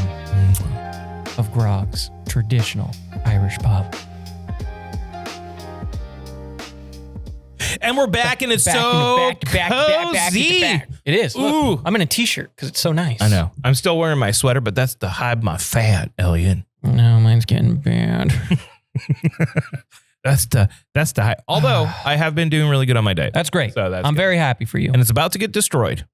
of Grog's, traditional Irish pub. And we're back, and it's so cozy. It is. Look, Ooh. I'm in a t-shirt because it's so nice. I know. I'm still wearing my sweater, but that's to hide my fat, Elliot. No, mine's getting bad. That's the high. Although I have been doing really good on my diet. That's great. So I'm very happy for you. And it's about to get destroyed.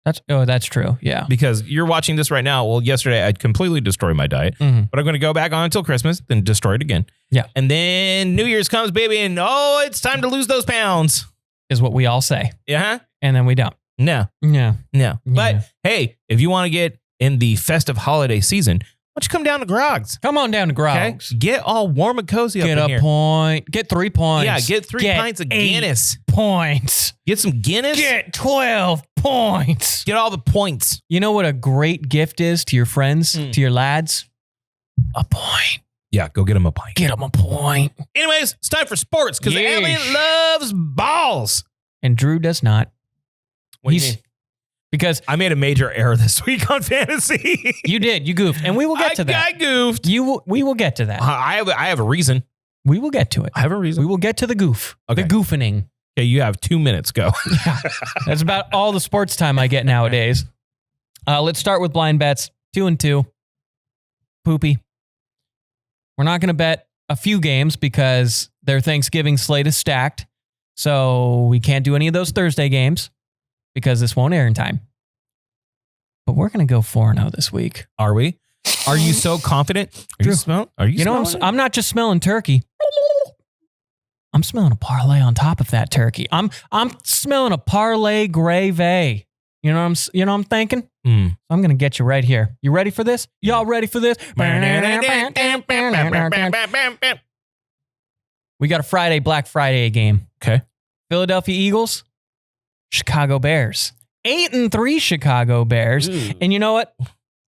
That's true. Yeah. Because you're watching this right now. Well, yesterday I completely destroyed my diet, but I'm going to go back on until Christmas, then destroy it again. Yeah. And then New Year's comes, baby, and it's time to lose those pounds. Is what we all say. Yeah. And then we don't. No. But hey, if you want to get in the festive holiday season, why don't you come down to Grog's? Come on down to Grog's. Okay? Get all warm and cozy up in here. Get a point. Get 3 points. Yeah, get 3 pints of Guinness. Points. Get some Guinness. Get 12 points. Get all the points. You know what a great gift is to your friends, to your lads? A point. Yeah, go get them a pint. Get them a point. Anyways, it's time for sports because Elliot loves balls. And Drew does not. What do you mean? Because I made a major error this week on fantasy. You did. You goofed. And we will get to that. I goofed. We will get to that. I have a reason. We will get to it. I have a reason. We will get to the goof. Okay. The goofening. Okay, you have 2 minutes. Go. Yeah. That's about all the sports time I get nowadays. Let's start with blind bets. 2-2. Poopy. We're not going to bet a few games because their Thanksgiving slate is stacked. So we can't do any of those Thursday games because this won't air in time. But we're going to go 4-0 this week. Are we? Are you so confident? Are you smelling? I'm not just smelling turkey. I'm smelling a parlay on top of that turkey. I'm smelling a parlay gravy. You know what I'm thinking? I'm going to get you right here. You ready for this? Y'all ready for this? We got a Black Friday game. Okay. Philadelphia Eagles, Chicago Bears. 8-3 Chicago Bears. Ooh. And you know what?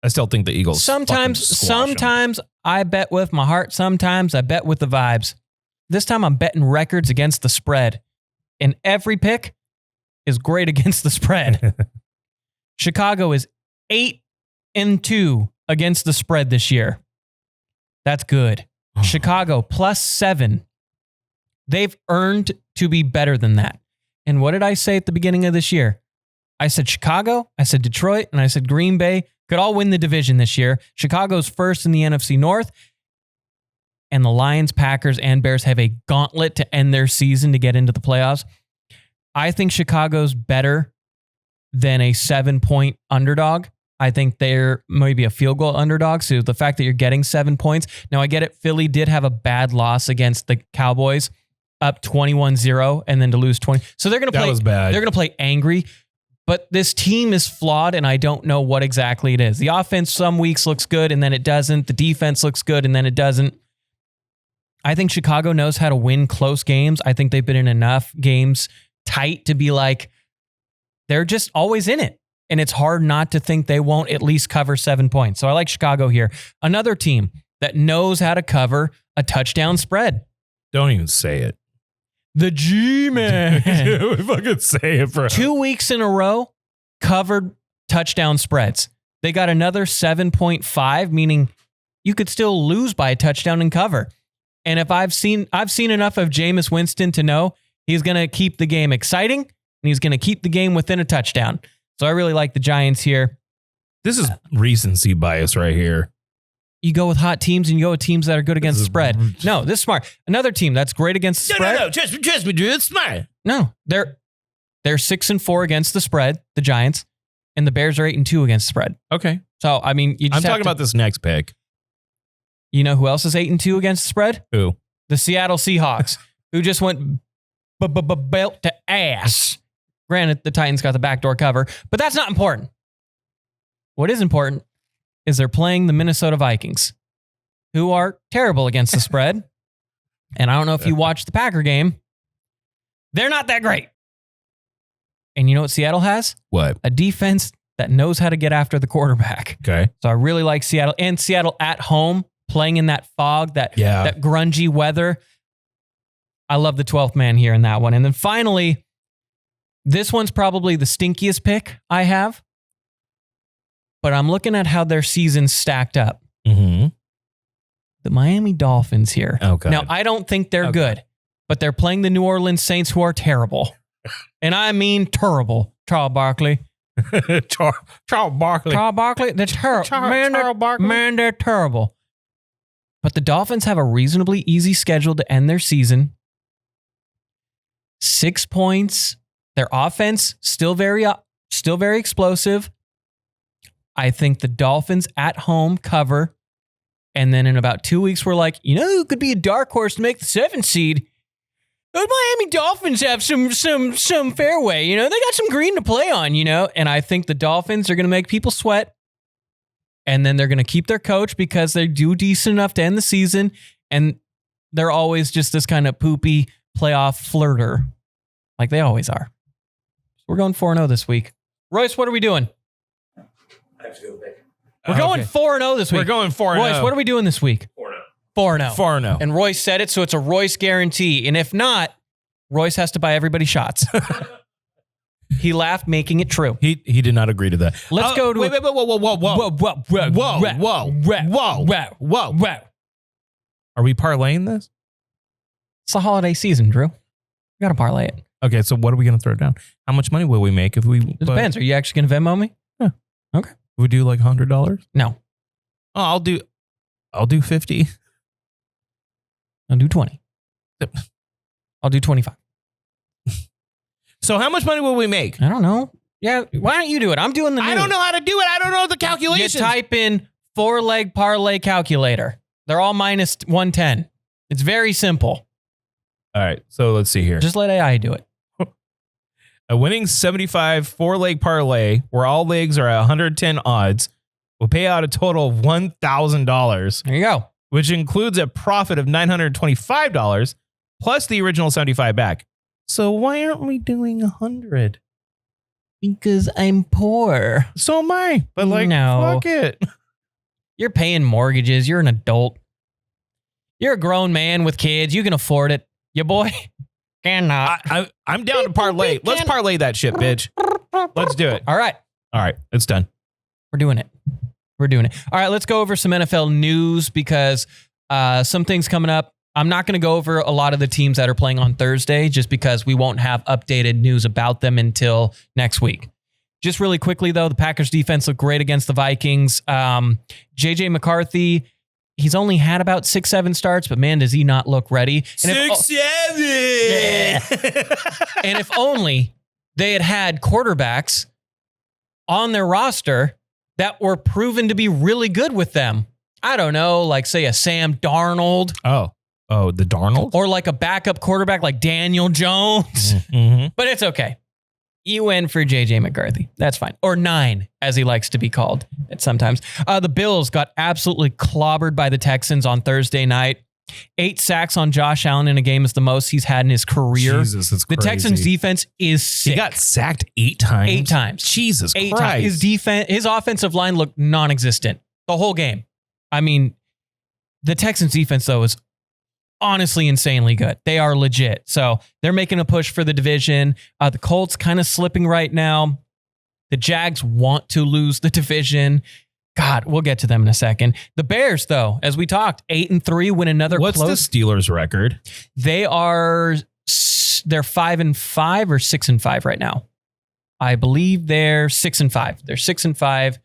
I still think the Eagles. Sometimes I bet with my heart. Sometimes I bet with the vibes. This time I'm betting records against the spread. And every pick is great against the spread. Chicago is 8-2 against the spread this year. That's good. Chicago +7. They've earned to be better than that. And what did I say at the beginning of this year? I said Chicago, I said Detroit, and I said Green Bay could all win the division this year. Chicago's first in the NFC North. And the Lions, Packers, and Bears have a gauntlet to end their season to get into the playoffs. I think Chicago's better than a 7-point underdog. I think they're maybe a field goal underdog. So the fact that you're getting 7 points. Now, I get it. Philly did have a bad loss against the Cowboys, up 21-0, and then to lose 20. So they're going to play. That was bad. They're going to play angry. But this team is flawed, and I don't know what exactly it is. The offense some weeks looks good, and then it doesn't. The defense looks good, and then it doesn't. I think Chicago knows how to win close games. I think they've been in enough games tight to be like, they're just always in it. And it's hard not to think they won't at least cover 7 points. So I like Chicago here. Another team that knows how to cover a touchdown spread. Don't even say it. The G-Man. Fucking say it, bro. 2 weeks in a row, covered touchdown spreads. They got another 7.5, meaning you could still lose by a touchdown and cover. And if I've seen enough of Jameis Winston to know he's going to keep the game exciting and he's going to keep the game within a touchdown. So I really like the Giants here. This is recency bias right here. You go with hot teams and you go with teams that are good against the spread. No, this is smart. Another team that's great against the spread. No. Trust me, dude. It's smart. No, they're 6-4 against the spread, the Giants, and the Bears are 8-2 against the spread. Okay. So, I mean, I'm talking about this next pick. You know who else is 8-2 against the spread? Who? The Seattle Seahawks, who just went belt to ass. Granted, the Titans got the backdoor cover, but that's not important. What is important is they're playing the Minnesota Vikings, who are terrible against the spread. And I don't know if you watched the Packer game. They're not that great. And you know what Seattle has? What? A defense that knows how to get after the quarterback. Okay. So I really like Seattle. And Seattle at home, playing in that fog, that grungy weather. I love the 12th man here in that one. And then finally, this one's probably the stinkiest pick I have. But I'm looking at how their season's stacked up. Mm-hmm. The Miami Dolphins here. Okay. Now, I don't think they're good, but they're playing the New Orleans Saints, who are terrible. And I mean terrible. Charles Barkley. Charles Barkley. Charles Barkley? They're terrible. Man, they're terrible. But the Dolphins have a reasonably easy schedule to end their season. 6 points. Their offense still very explosive. I think the Dolphins at home cover. And then in about 2 weeks, we're like, you know who could be a dark horse to make the 7th seed? Those Miami Dolphins have some fairway. You know, they got some green to play on, you know. And I think the Dolphins are going to make people sweat. And then they're going to keep their coach because they do decent enough to end the season. And they're always just this kind of poopy playoff flirter. Like they always are. We're going 4-0 this week. Royce, what are we doing? I have to go pick. We're going 4-0 this week. We're going 4-0. Royce, what are we doing this week? 4-0. 4-0. And Royce said it, so it's a Royce guarantee. And if not, Royce has to buy everybody shots. He laughed, making it true. He did not agree to that. Let's go to... Whoa. Are we parlaying this? It's the holiday season, Drew. You got to parlay it. Okay, so what are we going to throw down? How much money will we make if we... It depends. Are you actually going to Venmo me? Yeah. Okay. We do like $100? No. Oh, I'll do 50. I'll do 20. I'll do 25. So how much money will we make? I don't know. Yeah, why don't you do it? I'm doing the news. I don't know how to do it. I don't know the calculations. You type in 4-leg parlay calculator. They're all minus 110. It's very simple. All right, so let's see here. Just let AI do it. A winning 75 4-leg parlay where all legs are at 110 odds will pay out a total of $1,000, There you go. which includes a profit of $925 plus the original 75 back. So why aren't we doing 100? Because I'm poor. So am I. But No. fuck it. You're paying mortgages. You're an adult. You're a grown man with kids. You can afford it. Your boy cannot. I'm down to parlay. Let's parlay that shit, bitch. Let's do it. All right. All right, it's done. We're doing it. All right, let's go over some NFL news because some things coming up. I'm not going to go over a lot of the teams that are playing on Thursday just because we won't have updated news about them until next week. Just really quickly, though, the Packers defense looked great against the Vikings. J.J. McCarthy, he's only had about 6-7 starts, but man, does he not look ready. And 6-7. And if only they had quarterbacks on their roster that were proven to be really good with them. I don't know, like say a Sam Darnold. Oh, the Darnold? Or like a backup quarterback like Daniel Jones. Mm-hmm. But it's okay. You win for J.J. McCarthy. That's fine. Or Nein, as he likes to be called sometimes. The Bills got absolutely clobbered by the Texans on Thursday night. 8 sacks on Josh Allen in a game is the most he's had in his career. Jesus, that's the crazy. Texans defense is sick. He got sacked 8 times? 8 times. Jesus 8 Christ. times. His offensive line looked non-existent the whole game. I mean, the Texans defense, though, is honestly insanely good. They are legit. So they're making a push for the division. The Colts kind of slipping right now. The Jags want to lose the division. God, we'll get to them in a second. The Bears, though, as we talked, 8-3, win another What's close. the Steelers record? They're 5-5 or 6-5 right now. I believe they're 6-5. They're 6-5.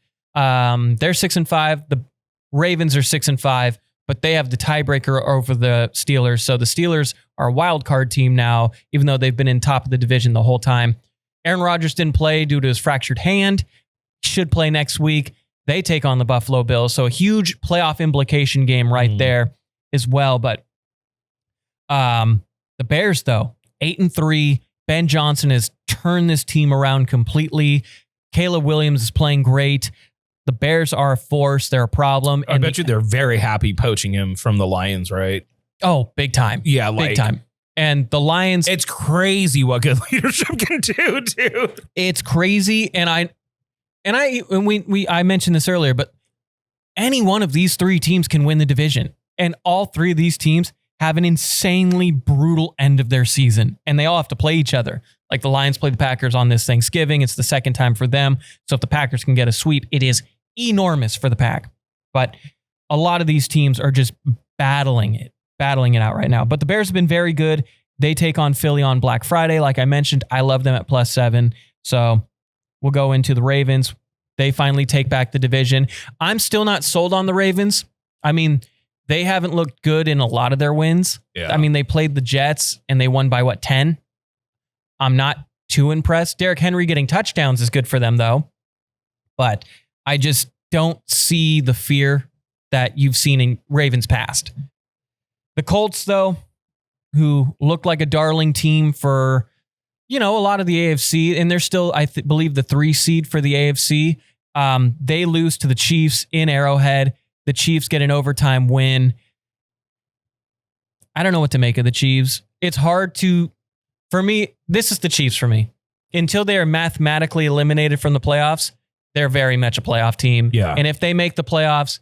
They're 6-5. The Ravens are 6-5. But they have the tiebreaker over the Steelers. So the Steelers are a wild card team now, even though they've been in top of the division the whole time. Aaron Rodgers didn't play due to his fractured hand. Should play next week. They take on the Buffalo Bills. So a huge playoff implication game right there as well. But the Bears, though, 8-3. Ben Johnson has turned this team around completely. Caleb Williams is playing great. The Bears are a force. They're a problem. I bet you they're very happy poaching him from the Lions, right? Oh, big time. Yeah, big time. And the Lions... It's crazy what good leadership can do, dude. It's crazy. And I mentioned this earlier, but any one of these 3 teams can win the division. And all 3 of these teams have an insanely brutal end of their season. And they all have to play each other. Like the Lions play the Packers on this Thanksgiving. It's the second time for them. So if the Packers can get a sweep, it is enormous for the Pack. But a lot of these teams are just battling it out right now. But the Bears have been very good. They take on Philly on Black Friday. Like I mentioned, I love them at +7. So we'll go into the Ravens. They finally take back the division. I'm still not sold on the Ravens. I mean, they haven't looked good in a lot of their wins. Yeah. I mean, they played the Jets and they won by 10? I'm not too impressed. Derrick Henry getting touchdowns is good for them, though. But I just don't see the fear that you've seen in Ravens past. The Colts, though, who looked like a darling team for, a lot of the AFC, and they're still, I believe, the 3 seed for the AFC. They lose to the Chiefs in Arrowhead. The Chiefs get an overtime win. I don't know what to make of the Chiefs. It's hard to... For me, this is the Chiefs for me. Until they are mathematically eliminated from the playoffs, they're very much a playoff team. Yeah. And if they make the playoffs,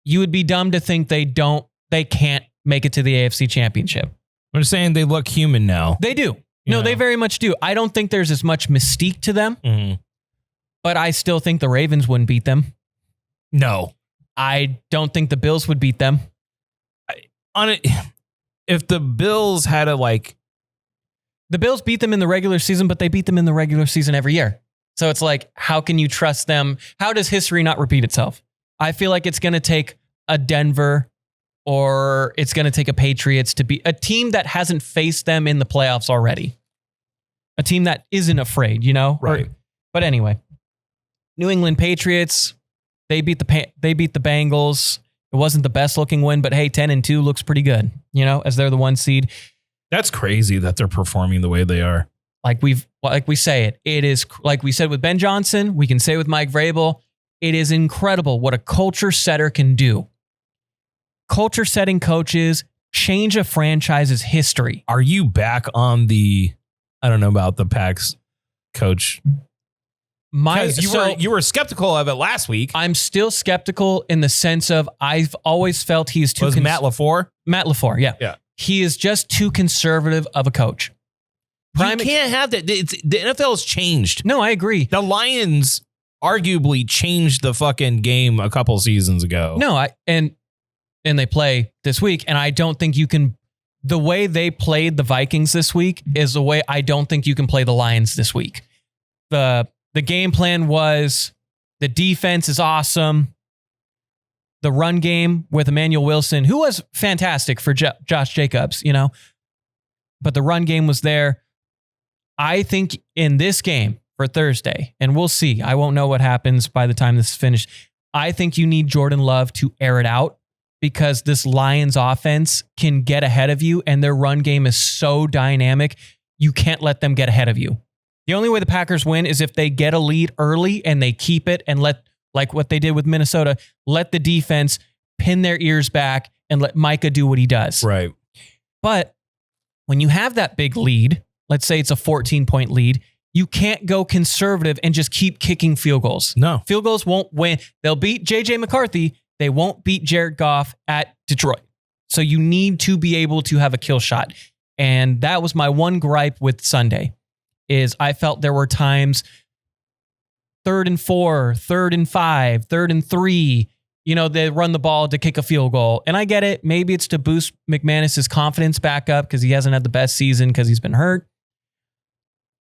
you would be dumb to think they can't make it to the AFC Championship. I'm just saying they look human now. They do. No, they very much do. I don't think there's as much mystique to them, but I still think the Ravens wouldn't beat them. No. I don't think the Bills would beat them. if the Bills had a like, the Bills beat them in the regular season, but they beat them in the regular season every year. So it's like, how can you trust them? How does history not repeat itself? I feel like it's going to take a Denver or it's going to take a Patriots to be a team that hasn't faced them in the playoffs already. A team that isn't afraid, you know? right. But anyway, New England Patriots, they beat the Bengals. It wasn't the best looking win, but hey, 10-2 looks pretty good, you know, as they're the 1 seed. That's crazy that they're performing the way they are. Like we say it is like we said with Ben Johnson, we can say with Mike Vrabel, it is incredible what a culture setter can do. Culture setting coaches change a franchise's history. Are you back on the, I don't know about the Pacs coach? You were skeptical of it last week. I'm still skeptical in the sense of I've always felt he's too... Was Matt LaFleur? Matt LaFleur, yeah. Yeah. He is just too conservative of a coach. You can't have that. The NFL has changed. No, I agree. The Lions arguably changed the fucking game a couple seasons ago. No, and they play this week, and I don't think you can... The way they played the Vikings this week is the way I don't think you can play the Lions this week. The game plan was the defense is awesome. The run game with Emmanuel Wilson, who was fantastic for Josh Jacobs, you know, but the run game was there. I think in this game for Thursday, and we'll see, I won't know what happens by the time this is finished. I think you need Jordan Love to air it out because this Lions offense can get ahead of you and their run game is so dynamic. You can't let them get ahead of you. The only way the Packers win is if they get a lead early and they keep it and let, like what they did with Minnesota, let the defense pin their ears back and let Micah do what he does. Right. But when you have that big lead, let's say it's a 14-point lead, you can't go conservative and just keep kicking field goals. No. Field goals won't win. They'll beat J.J. McCarthy. They won't beat Jared Goff at Detroit. So you need to be able to have a kill shot. And that was my one gripe with Sunday. Is I felt there were times 3rd and 4, 3rd and 5, 3rd and 3, you know, they run the ball to kick a field goal. And I get it. Maybe it's to boost McManus's confidence back up because he hasn't had the best season because he's been hurt.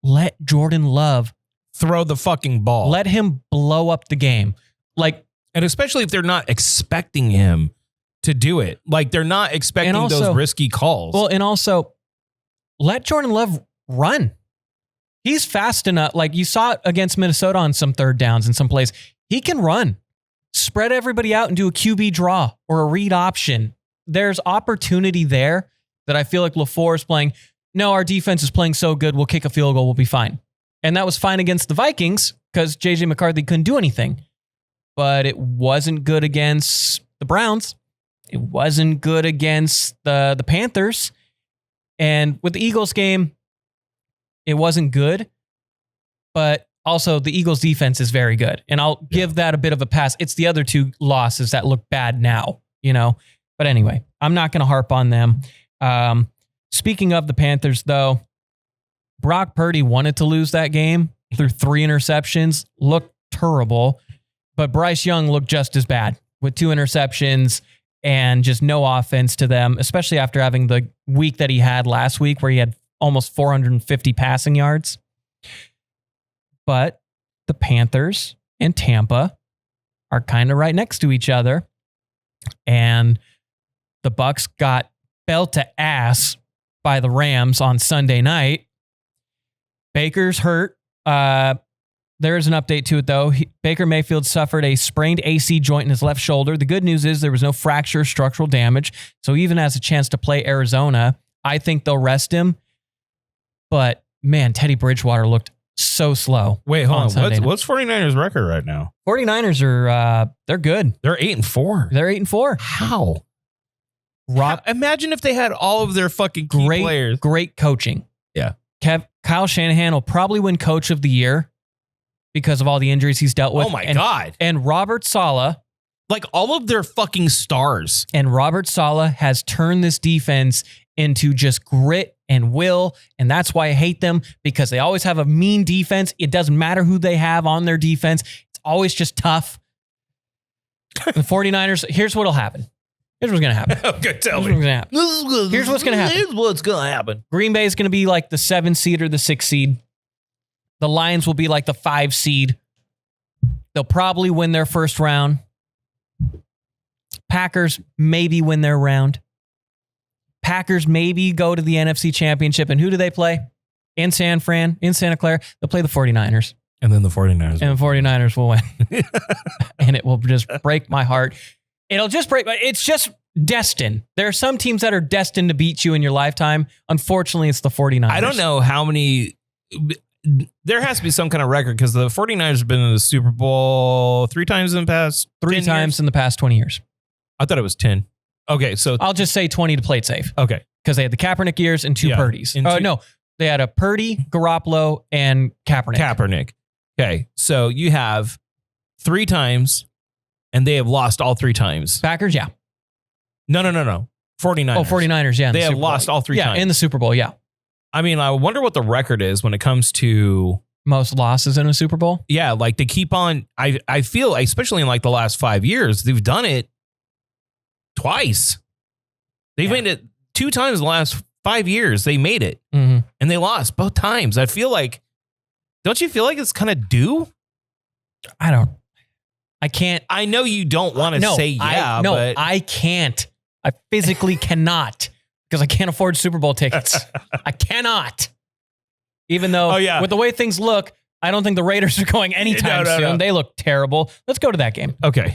Let Jordan Love throw the fucking ball. Let him blow up the game. Like, and especially if they're not expecting him to do it. Like they're not expecting those risky calls. Well, and also let Jordan Love run. He's fast enough. Like you saw it against Minnesota on some third downs in some plays. He can run. Spread everybody out and do a QB draw or a read option. There's opportunity there that I feel like LaFleur is playing. No, our defense is playing so good. We'll kick a field goal. We'll be fine. And that was fine against the Vikings because J.J. McCarthy couldn't do anything. But it wasn't good against the Browns. It wasn't good against the Panthers. And with the Eagles game, it wasn't good, but also the Eagles defense is very good. And I'll give that a bit of a pass. It's the other two losses that look bad now, you know? But anyway, I'm not going to harp on them. Speaking of the Panthers, though, Brock Purdy wanted to lose that game through 3 interceptions, looked terrible, but Bryce Young looked just as bad with 2 interceptions and just no offense to them, especially after having the week that he had last week where he had almost 450 passing yards. But the Panthers and Tampa are kind of right next to each other. And the Bucs got belt to ass by the Rams on Sunday night. Baker's hurt. There is an update to it, though. Baker Mayfield suffered a sprained AC joint in his left shoulder. The good news is there was no fracture or structural damage, so he even has a chance to play Arizona. I think they'll rest him. But, man, Teddy Bridgewater looked so slow. Wait, hold on. What's 49ers record right now? 49ers are, they're good. They're 8-4. They're 8-4. How? Imagine if they had all of their fucking key players. Great coaching. Yeah. Kyle Shanahan will probably win Coach of the Year because of all the injuries he's dealt with. Oh, my God. And Robert Saleh. Like, all of their fucking stars. And Robert Saleh has turned this defense into just grit and will, and that's why I hate them, because they always have a mean defense. It doesn't matter who they have on their defense. It's always just tough. The 49ers, here's what'll happen. Here's what's going to happen. Okay, tell Here's me. Here's what's gonna happen. Here's what's going to happen. Green Bay is going to be like the 7 seed or the 6 seed. The Lions will be like the 5 seed. They'll probably win their first round. Packers maybe win their round. Packers maybe go to the NFC Championship. And who do they play? In Santa Clara. They'll play the 49ers. And then the 49ers. And the 49ers will win. And it will just break my heart. It'll just break. It's just destined. There are some teams that are destined to beat you in your lifetime. Unfortunately, it's the 49ers. I don't know how many. There has to be some kind of record because the 49ers have been in the Super Bowl 3 times in the past 3 times in the past 20 years. I thought it was 10. Okay, so I'll just say 20 to play it safe. Okay. Because they had the Kaepernick years and 2 Purdy's. No, they had a Purdy, Garoppolo, and Kaepernick. Okay, so you have 3 times, and they have lost all 3 times. Packers, yeah. No. 49ers. Oh, 49ers, yeah. They have lost all 3 times. Yeah, in the Super Bowl, yeah. I mean, I wonder what the record is when it comes to most losses in a Super Bowl. Yeah, like they keep on. I feel, especially in like the last 5 years, they've done it twice. They've made it 2 times in the last 5 years. They made it, and they lost both times. I feel like, don't you feel like it's kind of due? I can't. I know you don't want to say yeah, but I can't. I physically cannot because I can't afford Super Bowl tickets. I cannot. Even though, with the way things look, I don't think the Raiders are going anytime soon. No. They look terrible. Let's go to that game. Okay.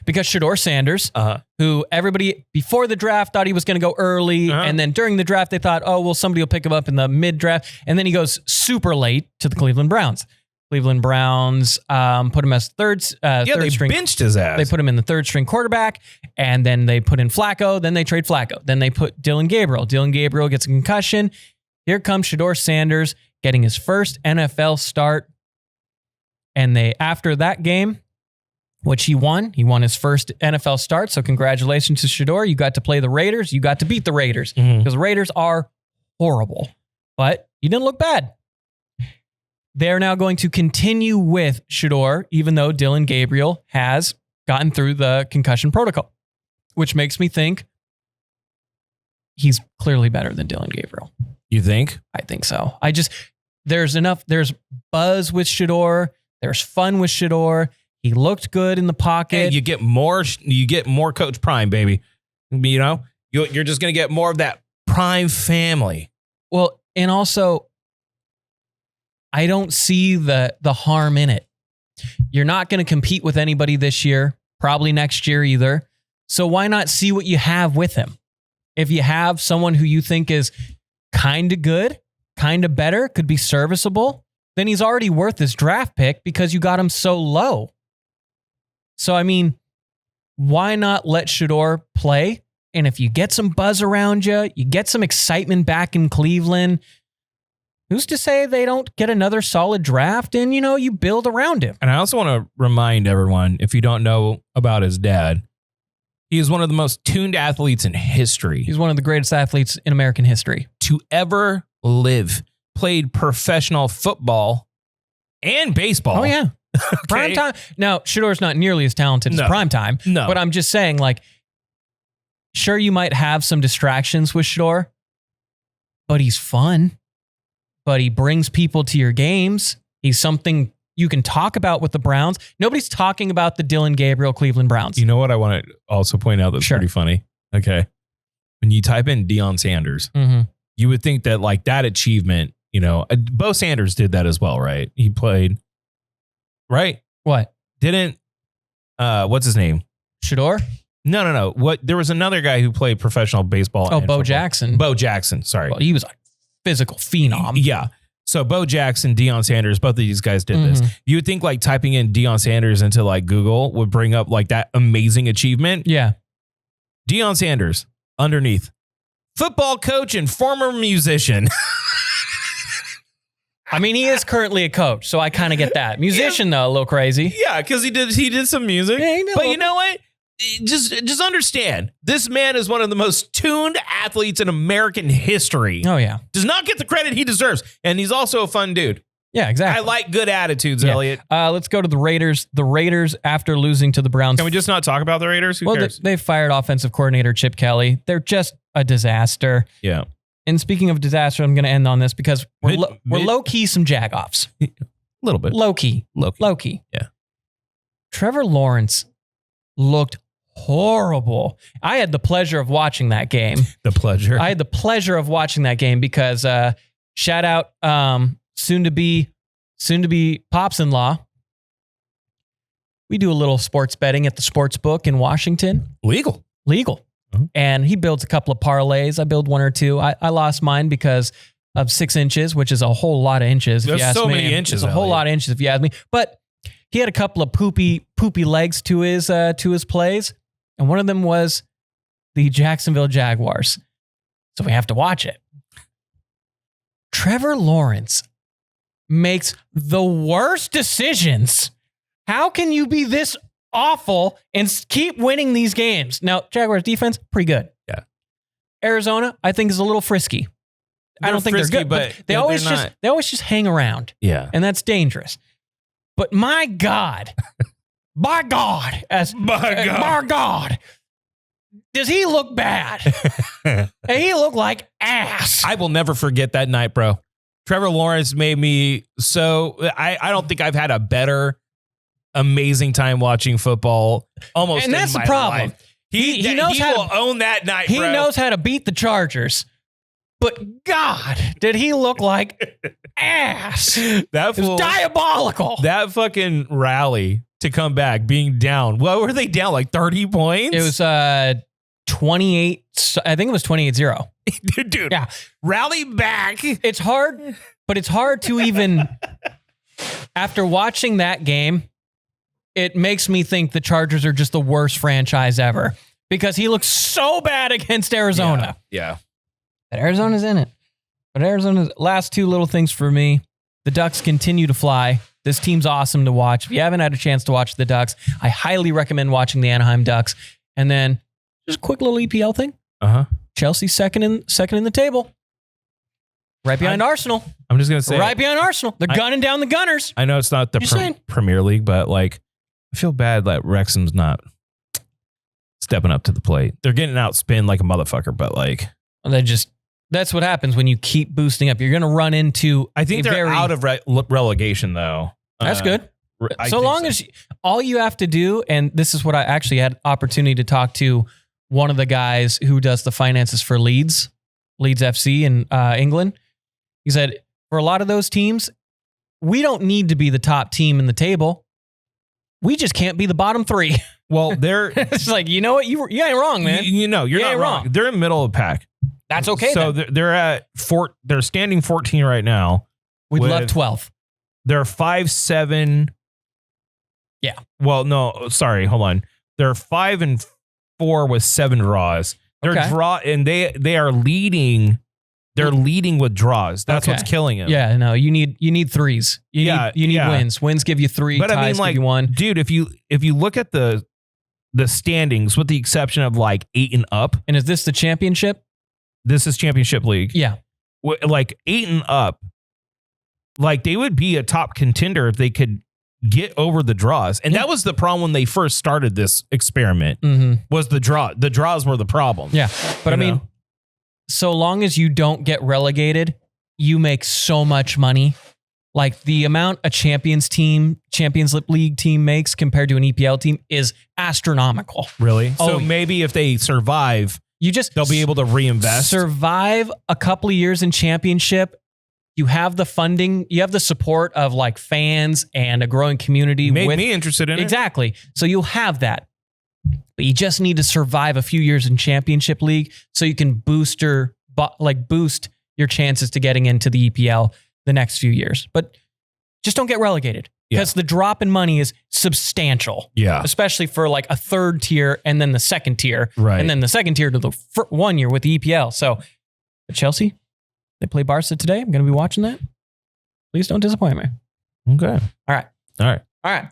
Because Shedeur Sanders, who everybody before the draft thought he was going to go early, and then during the draft they thought, oh, well, somebody will pick him up in the mid-draft, and then he goes super late to the Cleveland Browns. Cleveland Browns put him as third string. They benched his ass. They put him in the 3rd string quarterback, and then they put in Flacco. Then they trade Flacco. Then they put Dylan Gabriel. Dylan Gabriel gets a concussion. Here comes Shedeur Sanders getting his first NFL start. And after that game, which he won his first NFL start. So congratulations to Shedeur. You got to play the Raiders. You got to beat the Raiders because the Raiders are horrible. But you didn't look bad. They're now going to continue with Shedeur, even though Dylan Gabriel has gotten through the concussion protocol, which makes me think he's clearly better than Dylan Gabriel. You think? I think so. There's buzz with Shedeur. There's fun with Shedeur. He looked good in the pocket. Hey, you get more Coach Prime, baby. You know, you're just going to get more of that Prime family. Well, and also, I don't see the harm in it. You're not going to compete with anybody this year, probably next year either. So why not see what you have with him? If you have someone who you think is kind of good, kind of better, could be serviceable, then he's already worth this draft pick because you got him so low. So, I mean, why not let Shedeur play? And if you get some buzz around you, you get some excitement back in Cleveland, who's to say they don't get another solid draft and, you build around him? And I also want to remind everyone, if you don't know about his dad, he is one of the most tuned athletes in history. He's one of the greatest athletes in American history to ever live. Played professional football and baseball. Oh, yeah. Okay. Prime time. Now, Shedeur's not nearly as talented as Prime time. No. But I'm just saying, sure, you might have some distractions with Shedeur, but he's fun. But he brings people to your games. He's something you can talk about with the Browns. Nobody's talking about the Dylan Gabriel Cleveland Browns. You know what I want to also point out that's pretty funny? Okay. When you type in Deion Sanders, you would think that that achievement, Bo Sanders did that as well, right? He played, right? What? Didn't, what's his name? Shedeur? No. There was another guy who played professional baseball. Oh, Bo Jackson. Bo Jackson, sorry. Well, he was a physical phenom. Yeah. So Bo Jackson, Deion Sanders, both of these guys did this. You would think typing in Deion Sanders into Google would bring up that amazing achievement. Yeah. Deion Sanders, underneath, football coach and former musician. I mean, he is currently a coach, so I kind of get that. Musician, though, a little crazy. Yeah, because he did some music. Yeah, but you know what? Just understand, this man is one of the most tuned athletes in American history. Oh, yeah. Does not get the credit he deserves. And he's also a fun dude. Yeah, exactly. I like good attitudes, Yeah. Elliot. Let's go to the Raiders. The Raiders, after losing to the Browns. Can we just not talk about the Raiders? Who cares? They fired offensive coordinator Chip Kelly. They're just a disaster. Yeah. And speaking of disaster, I'm going to end on this because we're Mid- low-key some Jag-offs. A little bit. Low-key. Low-key. Low-key. Yeah. Trevor Lawrence looked horrible. I had the pleasure of watching that game. The pleasure. I had the pleasure of watching that game because shout out soon to be Pops-in-law. We do a little sports betting at the sports book in Washington. Legal. Uh-huh. And he builds a couple of parlays. I build one or two. I lost mine because of 6 inches, which is a whole lot of inches. There's if you ask so me. many inches, It's a whole Elliot. lot of inches if you ask me. But he had a couple of poopy legs to his plays, and one of them was the Jacksonville Jaguars. So we have to watch it. Trevor Lawrence makes the worst decisions. How can you be this awful and keep winning these games? Now, Jaguars defense, pretty good. Yeah. Arizona, I think, is a little frisky. I don't think frisky, they're good, but they they're always not. just hang around, Yeah. and that's dangerous. But my God, my God, does he look bad? And he looked like ass. I will never forget that night, bro. Trevor Lawrence made me so. I don't think I've had a better, amazing time watching football. Almost, And in that's the my problem. life. He knows how will to- own that night. He bro. knows how to beat the Chargers. But God, did he look like ass? that It was fool, diabolical. that fucking rally to come back being down. What were they down, like 30 points? It was 28. I think it was 28-0. Dude. Yeah. Rally back. It's hard, but it's hard to even, after watching that game, it makes me think the Chargers are just the worst franchise ever because he looks so bad against Arizona. Yeah. But Arizona's in it. But Arizona's last two little things for me. The Ducks continue to fly. This team's awesome to watch. If you haven't had a chance to watch the Ducks, I highly recommend watching the Anaheim Ducks. And then just a quick little EPL thing. Uh-huh. Chelsea's second in the table. Right behind Arsenal. I'm just going to say. Right behind Arsenal. They're gunning down the Gunners. I know it's not the Just saying. Premier League, but like, I feel bad that Wrexham's not stepping up to the plate. They're getting outspinned like a motherfucker, but like, That's what happens when you keep boosting up. You're going to run into. I think they're out of relegation though. That's good. I So think long as all you have to do, and this is what I actually had opportunity to talk to one of the guys who does the finances for Leeds FC in England. He said, for a lot of those teams, we don't need to be the top team in the table. We just can't be the bottom three. Well, they're It's like, you know what? You ain't wrong, man. you know, you're You not ain't wrong. wrong. They're in middle of the pack. That's okay. So then. they're at they're standing 14 right now. We'd with- love 12th. They're 5-7. Yeah. Well, no, sorry, hold on. They're 5-4 with 7 draws. They're Okay. and they are leading. They're leading with draws. That's Okay. what's killing them. Yeah, no, you need threes. You need yeah. wins. Wins give you 3. But ties I mean, like, give you 1. dude, if you look at the standings, with the exception of like 8 and up, And is this the championship? this is Championship League. Yeah. Like 8 and up, like they would be a top contender if they could get over the draws. And that was the problem when they first started this experiment. Mm-hmm. Was the draw? The draws were the problem. Yeah. But You I mean, know? so long as you don't get relegated, you make so much money. Like the amount a Champions League team makes compared to an EPL team is astronomical. Really? Oh, So yeah. maybe if they survive, You just they'll be able to reinvest. survive a couple of years in championship. You have the funding, you have the support of like fans and a growing community. Made with, me interested in it. exactly. So you'll have that. But you just need to survive a few years in Championship League so you can boost your chances to getting into the EPL the next few years. But just don't get relegated because the drop in money is substantial. Yeah. Especially for like a third tier and then the second tier. Right. And then the second tier to the 1 year with the EPL. So Chelsea, they play Barca today. I'm going to be watching that. Please don't disappoint me. Okay. All right. All right.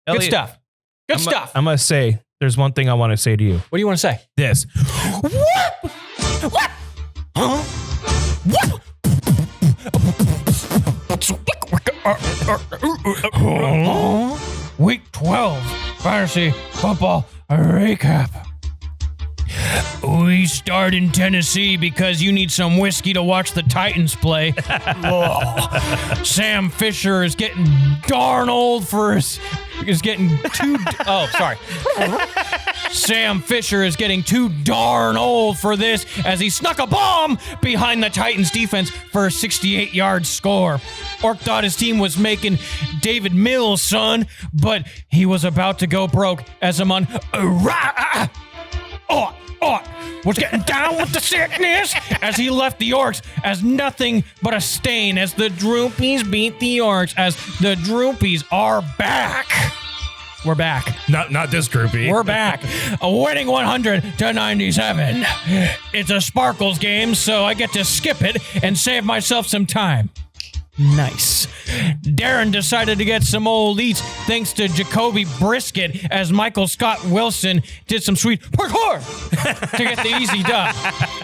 Good Elliot, stuff. Good stuff. I'm going to say, there's one thing I want to say to you. What do you want to say? This. What? Huh? What? Week 12 Fantasy Football Recap. We start in Tennessee because you need some whiskey to watch the Titans play. Sam Fisher is getting darn old for his... Sam Fisher is getting too darn old for this as he snuck a bomb behind the Titans defense for a 68-yard score. Orc thought his team was making David Mills' son, but he was about to go broke as Amon was getting down with the sickness as he left the Orcs as nothing but a stain as the Droopies beat the Orcs as the Droopies are back. We're back. Not this groupie. We're back. Winning 100-97. It's a Sparkles game, so I get to skip it and save myself some time. Nice. Darren decided to get some old eats thanks to Jacoby Brisket as Michael Scott Wilson did some sweet parkour to get the easy dub.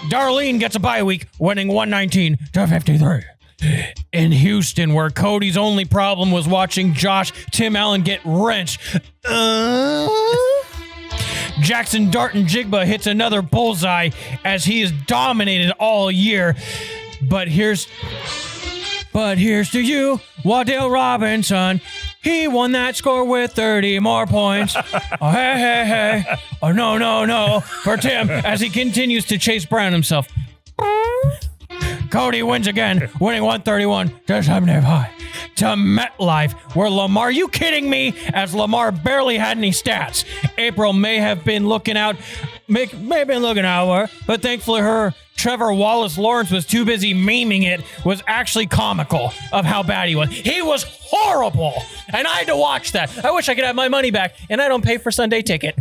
Darlene gets a bye week, winning 119-53. In Houston, where Cody's only problem was watching Josh Tim Allen get wrenched. Jackson Darton Jigba hits another bullseye as he is dominated all year. But here's to you, Waddell Robinson. He won that score with 30 more points. Oh, hey. Oh, no. For Tim as he continues to chase Brown himself. Cody wins again, winning 131-75. To MetLife, where Lamar, you kidding me? As Lamar barely had any stats. April may have been looking out, for her, but thankfully her Trevor Wallace Lawrence was too busy memeing it, was actually comical of how bad he was. He was horrible, and I had to watch that. I wish I could have my money back, and I don't pay for Sunday ticket.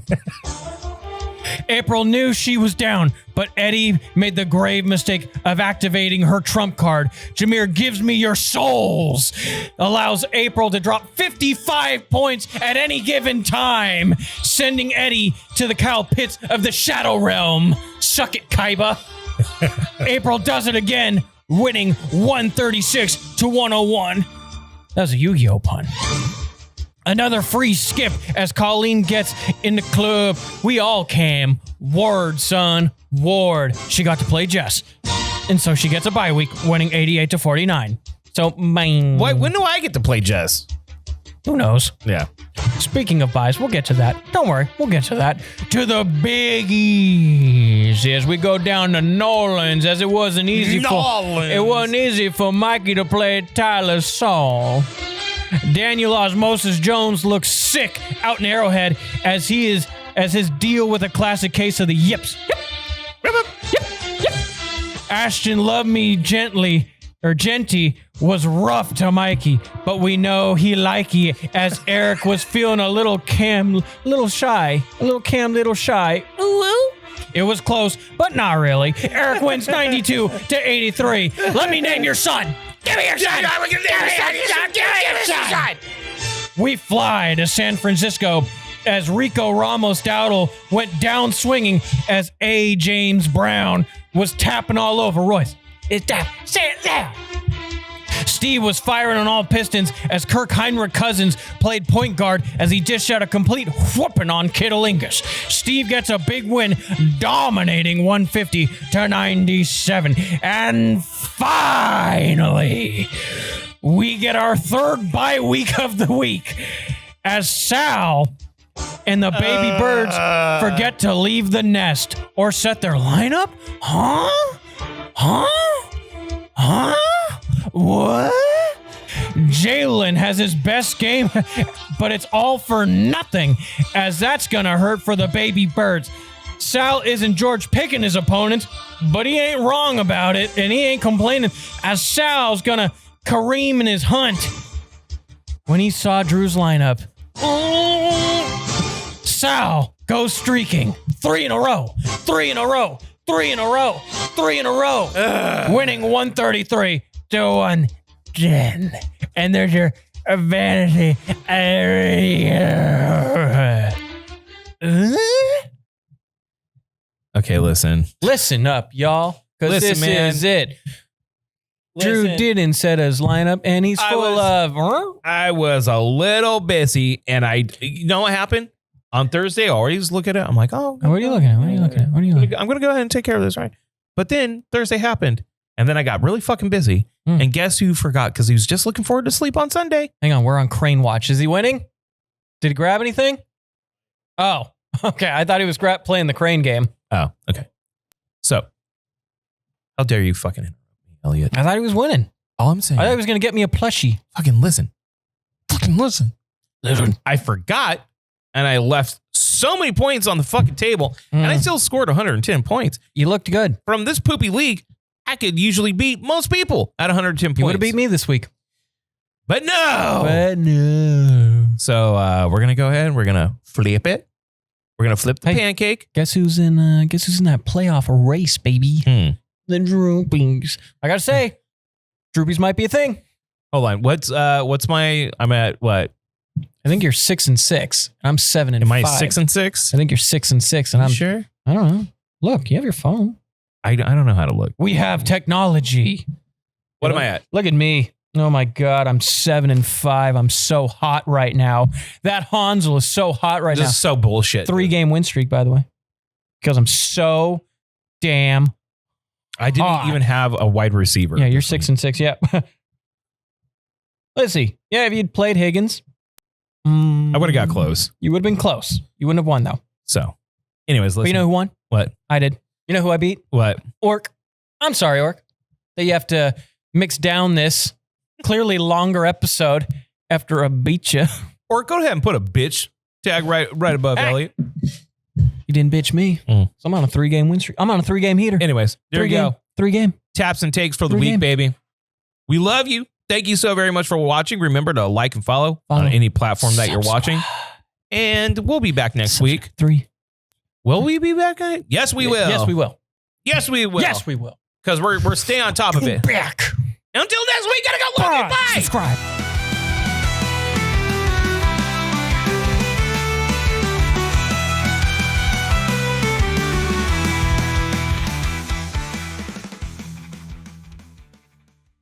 April knew she was down, but Eddie made the grave mistake of activating her trump card. Jameer gives me your souls. Allows April to drop 55 points at any given time, sending Eddie to the Kyle Pitts of the Shadow Realm. Suck it, Kaiba. April does it again, winning 136-101. That was a Yu-Gi-Oh pun. Another free skip as Colleen gets in the club. We all came. Ward, son. Ward. She got to play Jess. And so she gets a bye week, winning 88-49. So, mine. When do I get to play Jess? Who knows? Yeah. Speaking of buys, we'll get to that. Don't worry, we'll get to that. To the Big Easy as we go down to Nolans, as it wasn't easy for Mikey to play Tyler Saul. Daniel Osmosis Jones looks sick out in Arrowhead as his deal with a classic case of the yips. Yip. Ashton Love Me Genty was rough to Mikey, but we know he likey as Eric was feeling a little shy. Ooh. It was close, but not really. Eric wins 92-83. Let me name your son. Give me your son. Give me your son. We fly to San Francisco as Rico Ramos Dowdle went down swinging as A. James Brown was tapping all over Royce. It's that. Say it down. Steve was firing on all pistons as Kirk Heinrich Cousins played point guard as he dished out a complete whooping on Kittalingus. Steve gets a big win, dominating 150-97. And finally, we get our third bye week of the week as Sal and the baby birds forget to leave the nest or set their lineup. Huh? What? Jalen has his best game, but it's all for nothing, as that's gonna hurt for the baby birds. Sal isn't George picking his opponents, but he ain't wrong about it, and he ain't complaining, as Sal's gonna Kareem in his hunt. When he saw Drew's lineup, Sal goes streaking. 3 in a row. Winning 133-110. And there's your vanity. Okay, listen. Listen up, y'all. Because this man. is it. Drew Listen, didn't set his lineup, and he's full of. I was a little busy, and you know what happened? On Thursday, I always look at it. I'm like, oh. What are you looking at? What are you looking at? What are you looking at? I'm going to go ahead and take care of this, right? But then Thursday happened, and then I got really fucking busy. And guess who forgot? Because he was just looking forward to sleep on Sunday. Hang on, we're on Crane Watch. Is he winning? Did he grab anything? Oh, okay. I thought he was playing the Crane game. Oh, okay. So, how dare you fucking interrupt me, Elliot? I thought he was winning. All I'm saying. I thought he was going to get me a plushie. Fucking listen. Fucking listen. I forgot, and I left so many points on the fucking table, and I still scored 110 points. You looked good. From this poopy league, I could usually beat most people at 110 points. You would have beat me this week. But no. So we're going to go ahead and we're going to flip it. We're going to flip the pancake. Guess who's in that playoff race, baby? The Droopies. I got to say, Droopies might be a thing. Hold on. I'm at what? I think you're 6-6. And I'm 7-5. Am I 6-6? I think you're 6-6. And I'm sure. I don't know. Look, you have your phone. I don't know how to look. We have technology. What am I at? Look at me. Oh my God, I'm 7-5. I'm so hot right now. That Hansel is so hot right now. This is so bullshit. 3-game win streak, by the way. Because I'm so damn I didn't hot. even have a wide receiver. Yeah, you're 6-6. Yeah. Let's see. Yeah, if you'd played Higgins, I would have got close. You would have been close. You wouldn't have won, though. So, anyways, listen. But you know who won? What? I did. You know who I beat? What? Orc. I'm sorry, Orc. That you have to mix down this clearly longer episode after I beat you. Or go ahead and put a bitch tag right above Elliot. You didn't bitch me. So I'm on a 3-game win streak. I'm on a 3-game heater. Anyways, there you go. 3-game. Taps and takes for the week, baby. We love you. Thank you so very much for watching. Remember to like and follow on any platform that you're watching. And we'll be back next week. 3. Will we be back? Yes, we will. Yes, we will. Yes, we will. Yes, we will. Because we're staying on top of it. Back. Until next week, gotta go. Love you. Bye. Subscribe.